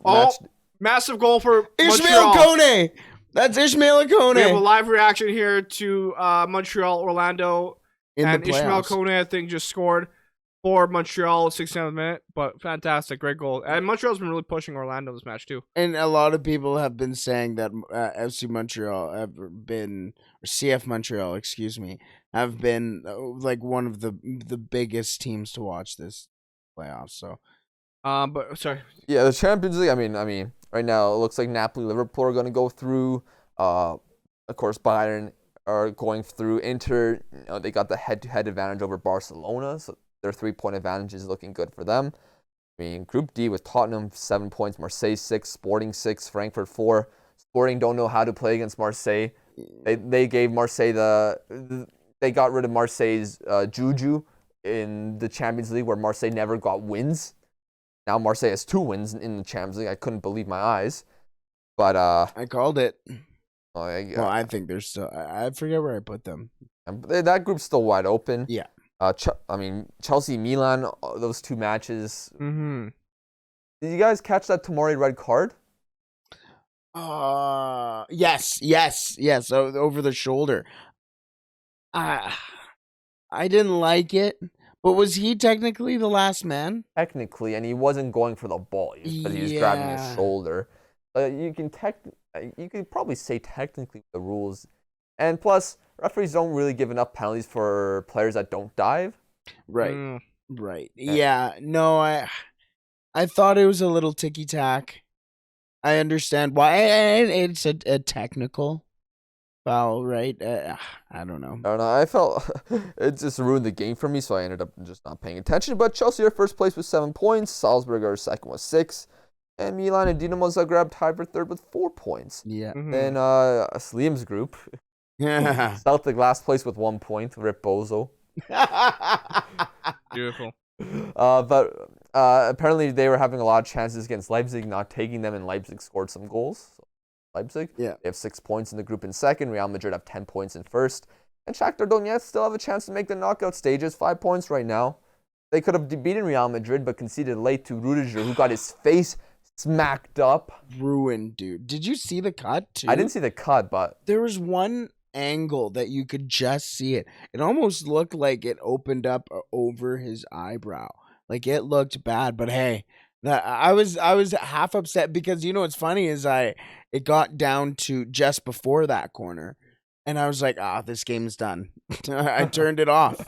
Massive goal for Ishmael Montreal. Kone. That's Ishmael Kone. We have a live reaction here to Montreal, Orlando, and the Ishmael playoffs. Kone, I think, just scored for Montreal 67th minute. But fantastic, great goal. And Montreal's been really pushing Orlando this match too. And a lot of people have been saying that FC Montreal have been, or CF Montreal, excuse me, have been like one of the biggest teams to watch this playoffs. So, but sorry. Yeah, the Champions League. Right now it looks like Napoli, Liverpool are going to go through. Of course, Bayern are going through. Inter, they got the head-to-head advantage over Barcelona, so their 3-point advantage is looking good for them. Group D with Tottenham 7 points, Marseille 6, Sporting 6, Frankfurt 4. Sporting don't know how to play against Marseille. They gave Marseille they got rid of Marseille's juju in the Champions League, where Marseille never got wins. Now Marseille has 2 wins in the Champions League. I couldn't believe my eyes. But I called it. Well, I think they're still. I forget where I put them. That group's still wide open. Yeah. Chelsea, Milan, those 2 matches. Mm-hmm. Did you guys catch that Tomori red card? Yes. Over the shoulder. I didn't like it. But was he technically the last man? Technically, and he wasn't going for the ball because he was grabbing his shoulder. You could probably say technically the rules, and plus referees don't really give enough penalties for players that don't dive. Right. Right. Yeah. No, I thought it was a little ticky tack. I understand why. And it's a technical foul, right? I don't know. I don't know. I felt it just ruined the game for me, so I ended up just not paying attention. But Chelsea are first place with 7 points. Salzburg are second with 6. And Milan and Dinamo Zagreb tied for third with 4 points. Yeah. Then Liam's group, Yeah. Celtic last place with 1 point. Rip Bozo. Beautiful. But apparently they were having a lot of chances against Leipzig, not taking them, and Leipzig scored some goals. So Leipzig, Yeah. they have 6 points in the group in second. Real Madrid have 10 points in first. And Shakhtar Donetsk still have a chance to make the knockout stages, 5 points right now. They could have beaten Real Madrid, but conceded late to Rudiger, who got his face smacked up. Ruined, dude. Did you see the cut, too? I didn't see the cut, but There was one angle that you could just see it. It almost looked like it opened up over his eyebrow. Like it looked bad, but hey, I was half upset because you know what's funny is it got down to just before that corner, and I was like, this game's done. I turned it off.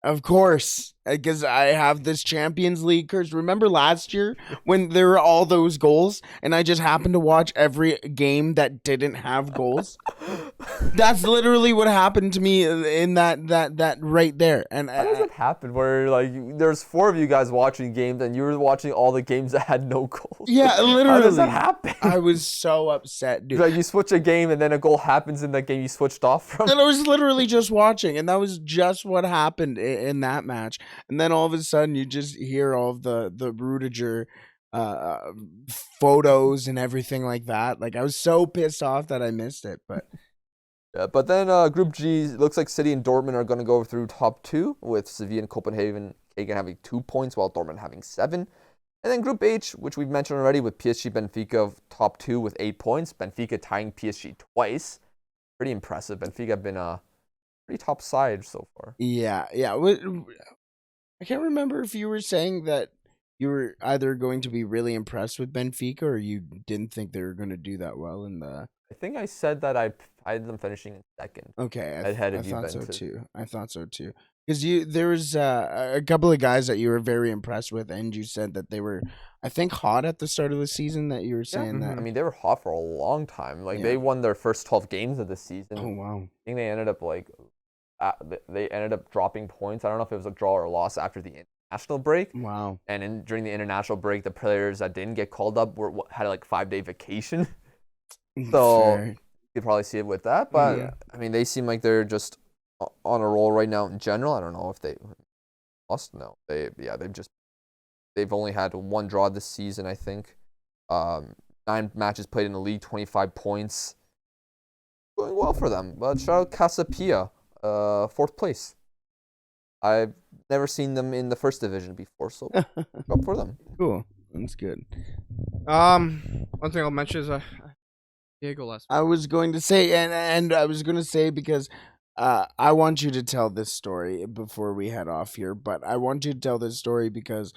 Of course, because I have this Champions League curse. Remember last year when there were all those goals and I just happened to watch every game that didn't have goals? That's literally what happened to me in that right there. And how does it happen where like there's 4 of you guys watching games and you were watching all the games that had no goals? yeah, literally. How does that happen? I was so upset, dude. Like you switch a game and then a goal happens in that game you switched off from. And I was literally just watching, and that was just what happened in that match. And then all of a sudden, you just hear all of the Rudiger photos and everything like that. Like I was so pissed off that I missed it. But Yeah, but then Group G looks like City and Dortmund are going to go through top 2 with Sevilla and Copenhagen having 2 points while Dortmund having 7. And then Group H, which we've mentioned already, with PSG Benfica of top 2 with 8 points. Benfica tying PSG twice. Pretty impressive. Benfica have been a pretty top side so far. yeah. I can't remember if you were saying that you were either going to be really impressed with Benfica or you didn't think they were going to do that well in the. I think I said that I had them finishing in second. Okay, Ahead I of thought so Juventus. too. I thought so too. Because there was a couple of guys that you were very impressed with, and you said that they were, I think, hot at the start of the season. That you were saying I that. mean, they were hot for a long time. Like they won their first 12 games of the season. Oh wow. I think they ended up they ended up dropping points. I don't know if it was a draw or a loss after the international break. Wow. And during the international break, the players that didn't get called up had like 5-day vacation. So Fair. you could probably see it with that. But Yeah. I mean, they seem like they're just on a roll right now in general. I don't know if they lost. No, they've only had 1 draw this season, I think. 9 matches played in the league, 25 points. Going well for them. But shout out Casapia, 4th place. I've never seen them in the first division before, so up for them. Cool. That's good. One thing I'll mention is Diego last. I was going to say, and I was going to say because I want you to tell this story before we head off here, but I want you to tell this story because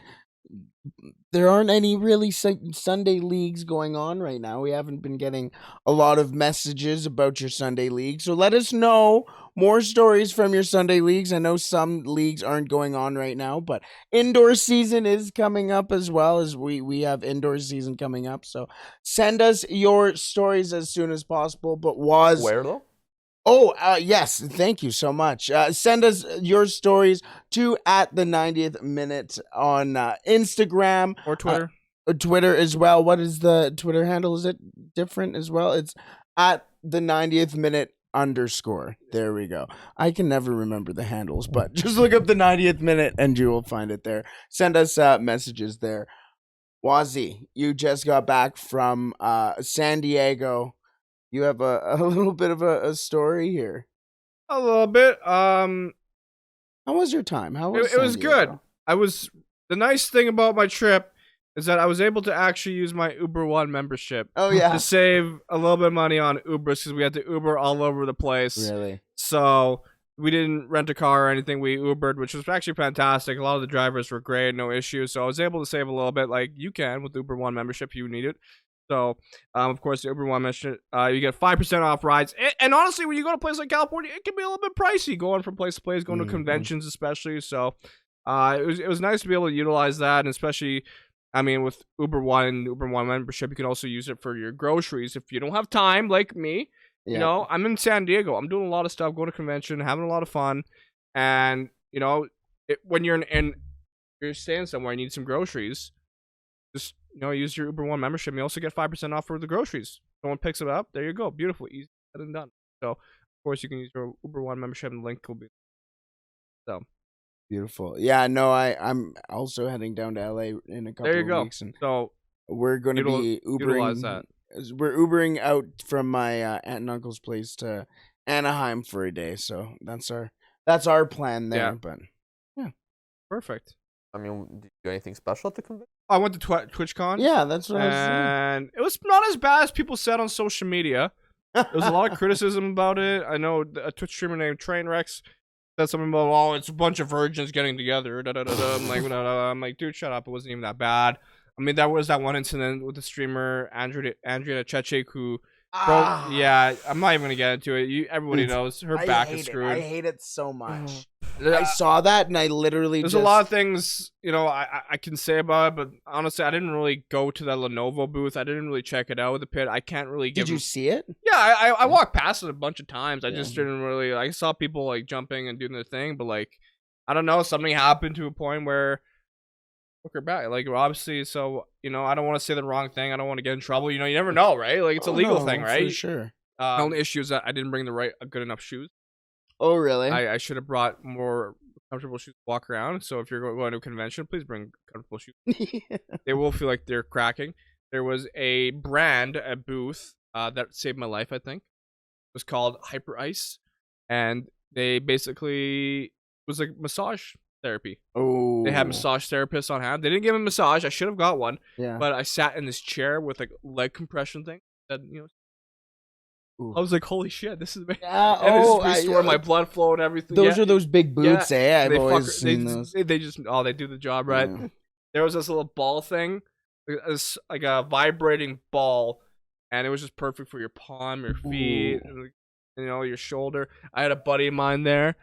there aren't any really Sunday leagues going on right now. We haven't been getting a lot of messages about your Sunday league. So let us know more stories from your Sunday leagues. I know some leagues aren't going on right now, but indoor season is coming up as well, as we have indoor season coming up. So send us your stories as soon as possible. But Where though? Oh, yes. Thank you so much. Send us your stories to at the 90th minute on Instagram Or Twitter. Twitter as well. What is the Twitter handle? Is it different as well? It's at the 90th minute _ There we go. I can never remember the handles, but just look up the 90th minute and you will find it there. Send us messages there. Wazzy, you just got back from San Diego. You have a little bit of a story here. A little bit. How was your time? How was It was San good. Diego? The nice thing about my trip is that I was able to actually use my Uber One membership Oh yeah, to save a little bit of money on Ubers because we had to Uber all over the place. really. So we didn't rent a car or anything. We Ubered, which was actually fantastic. A lot of the drivers were great, no issues. So I was able to save a little bit, like you can with Uber One membership. You need it. So, of course, the Uber One membership, you get 5% off rides. And honestly, when you go to a place like California, it can be a little bit pricey going from place to place, going to conventions especially. So, It was nice to be able to utilize that, and especially, I mean, with Uber One membership, you can also use it for your groceries if you don't have time, like me. Yeah. You know, I'm in San Diego. I'm doing a lot of stuff, going to convention, having a lot of fun, and you know, when you're you're staying somewhere, and you need some groceries. Just use your Uber One membership. You also get 5% off for the groceries. Someone picks it up. There you go. Beautiful, easy, said and done. So, of course, you can use your Uber One membership, and the link will be. So Beautiful. Yeah. No, I'm also heading down to LA in a couple there you of go. weeks, and So we're going to be utilize Ubering. that. We're Ubering out from my aunt and uncle's place to Anaheim for a day. So that's our plan there. Yeah. But Perfect. I mean, did you do anything special at the convention? I went to TwitchCon. yeah, that's what I was saying. And it was not as bad as people said on social media. There was a lot of criticism about it. I know a Twitch streamer named Trainwreck said something about, oh, it's a bunch of virgins getting together. Da, da, da, da. I'm like, dude, shut up. It wasn't even that bad. I mean, that was that one incident with the streamer Andrea Chechik who broke. Yeah, I'm not even gonna get into it. Everybody knows her back is screwed. I hate it so much. I saw that and I literally. There's a lot of things I can say about it, but honestly, I didn't really go to the Lenovo booth. I didn't really check it out with the pit. I can't really give. Did you see it? Yeah, I walked past it a bunch of times. I just didn't really. I saw people like jumping and doing their thing, but like, I don't know. Something happened to a point where took her back. Like, obviously, so I don't want to say the wrong thing. I don't want to get in trouble. You never know, right? Like, it's a legal thing, right? For sure. The only issue is that I didn't bring the good enough shoes. Oh, really? I should have brought more comfortable shoes to walk around. So if you're going to a convention, please bring comfortable shoes. They will feel like they're cracking. There was a booth that saved my life, I think. It was called Hyper Ice. And they basically, it was like massage therapy. Oh. They had massage therapists on hand. They didn't give me a massage. I should have got one. Yeah. But I sat in this chair with like leg compression thing. That Ooh. I was like, holy shit, this is amazing. Yeah, and it just restored my blood flow and everything. Those are those big boots, eh? I've They always seen those. They do the job right. Yeah. There was this little ball thing, like a vibrating ball, and it was just perfect for your palm, your feet, and, your shoulder. I had a buddy of mine there.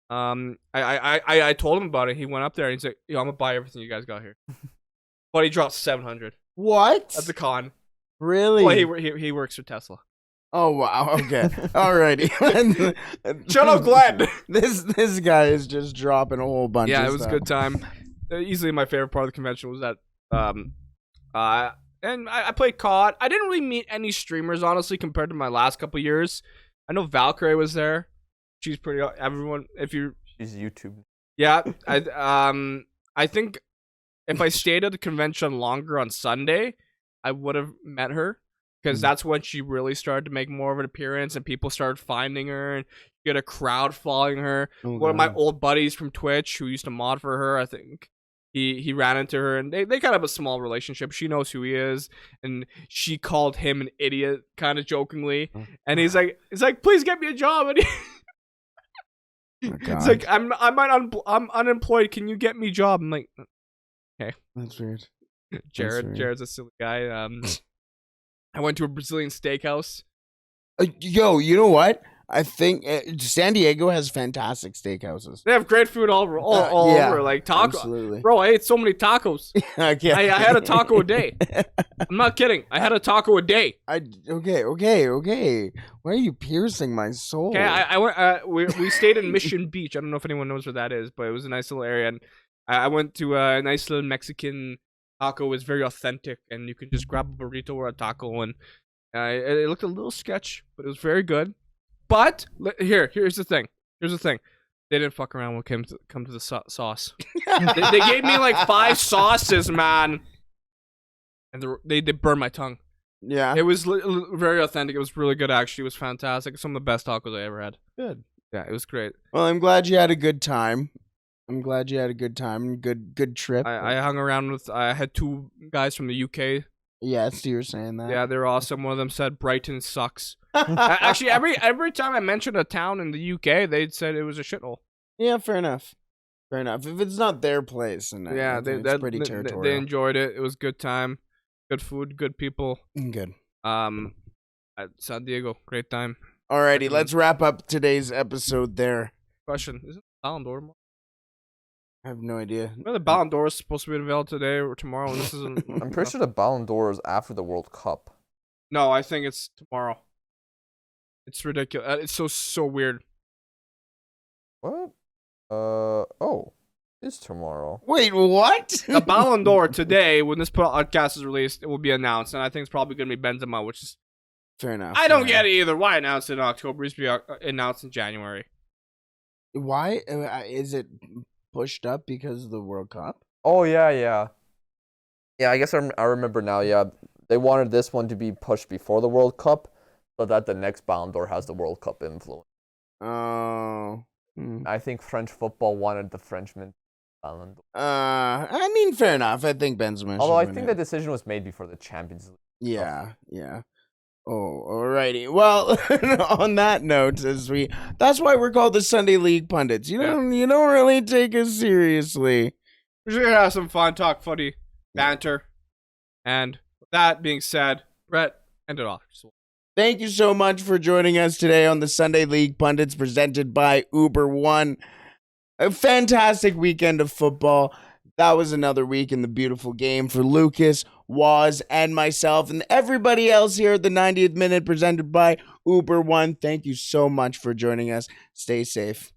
I told him about it. He went up there and he's like, "Yo, I'm gonna buy everything you guys got here." But he dropped $700. What? At the con. Really? Well, he works for Tesla. Oh wow. Okay. Alrighty. Shut up, Glenn. This guy is just dropping a whole bunch. Yeah, of it was stuff. a good time. Easily my favorite part of the convention was that. And I played COD. I didn't really meet any streamers honestly compared to my last couple years. I know Valkyrie was there. She's pretty. Everyone, She's YouTube. Yeah, I think if I stayed at the convention longer on Sunday, I would have met her. Because that's when she really started to make more of an appearance and people started finding her and get a crowd following her. One of my old buddies from Twitch who used to mod for her, I think, he ran into her and they kind of have a small relationship. She knows who he is and she called him an idiot kind of jokingly. And he's like, please get me a job. And he's like, I'm unemployed. Can you get me a job? I'm like, okay. That's weird. Jared's a silly guy. I went to a Brazilian steakhouse. Yo, you know what? I think San Diego has fantastic steakhouses. They have great food all over, like taco. Absolutely. Bro, I ate so many tacos. Okay. I had a taco a day. I'm not kidding. I had a taco a day. Okay. Why are you piercing my soul? Okay, I went. We stayed in Mission Beach. I don't know if anyone knows where that is, but it was a nice little area. And I went to a nice little Mexican taco. It was very authentic, and you could just grab a burrito or a taco, and it looked a little sketch, but it was very good. But here's the thing. They didn't fuck around when it come to the sauce. they gave me like 5 sauces, man, and they burned my tongue. Yeah. It was very authentic. It was really good, actually. It was fantastic. Some of the best tacos I ever had. Good. Yeah, it was great. Well, I'm glad you had a good time. Good trip. I hung around with. I had 2 guys from the UK. Yes, you were saying that. Yeah, they're awesome. One of them said Brighton sucks. Actually, every time I mentioned a town in the UK, they said it was a shithole. Yeah, fair enough. If it's not their place, and yeah, it's pretty territorial. They enjoyed it. It was a good time, good food, good people. Good. At San Diego, great time. Alrighty, let's wrap up today's episode there. Question: Isn't Ballon d'Or? I have no idea. The Ballon d'Or is supposed to be unveiled today or tomorrow. And this isn't. I'm pretty sure the Ballon d'Or is after the World Cup. No, I think it's tomorrow. It's ridiculous. It's so weird. What? It's tomorrow. Wait, what? The Ballon d'Or today, when this podcast is released, it will be announced, and I think it's probably going to be Benzema, which is Fair enough. I don't get it either. Why announce it in October? It used to be announced in January. Why is it pushed up because of the World Cup? Oh yeah. I guess I remember now. Yeah, they wanted this one to be pushed before the World Cup, so that the next Ballon d'Or has the World Cup influence. Oh. I think French football wanted the Frenchman Ballon d'Or. I mean, fair enough. I think Benzema. Although I think the decision was made before the Champions League. Yeah. Oh, alrighty. Well, on that note, that's why we're called the Sunday League Pundits. You don't really take us seriously. We're just gonna have some fun, talk footy, banter, and with that being said, Brett, end it off. Thank you so much for joining us today on the Sunday League Pundits presented by Uber One. A fantastic weekend of football. That was another week in the beautiful game for Lucas, Waz, and myself, and everybody else here at the 90th minute presented by Uber One. Thank you so much for joining us. Stay safe.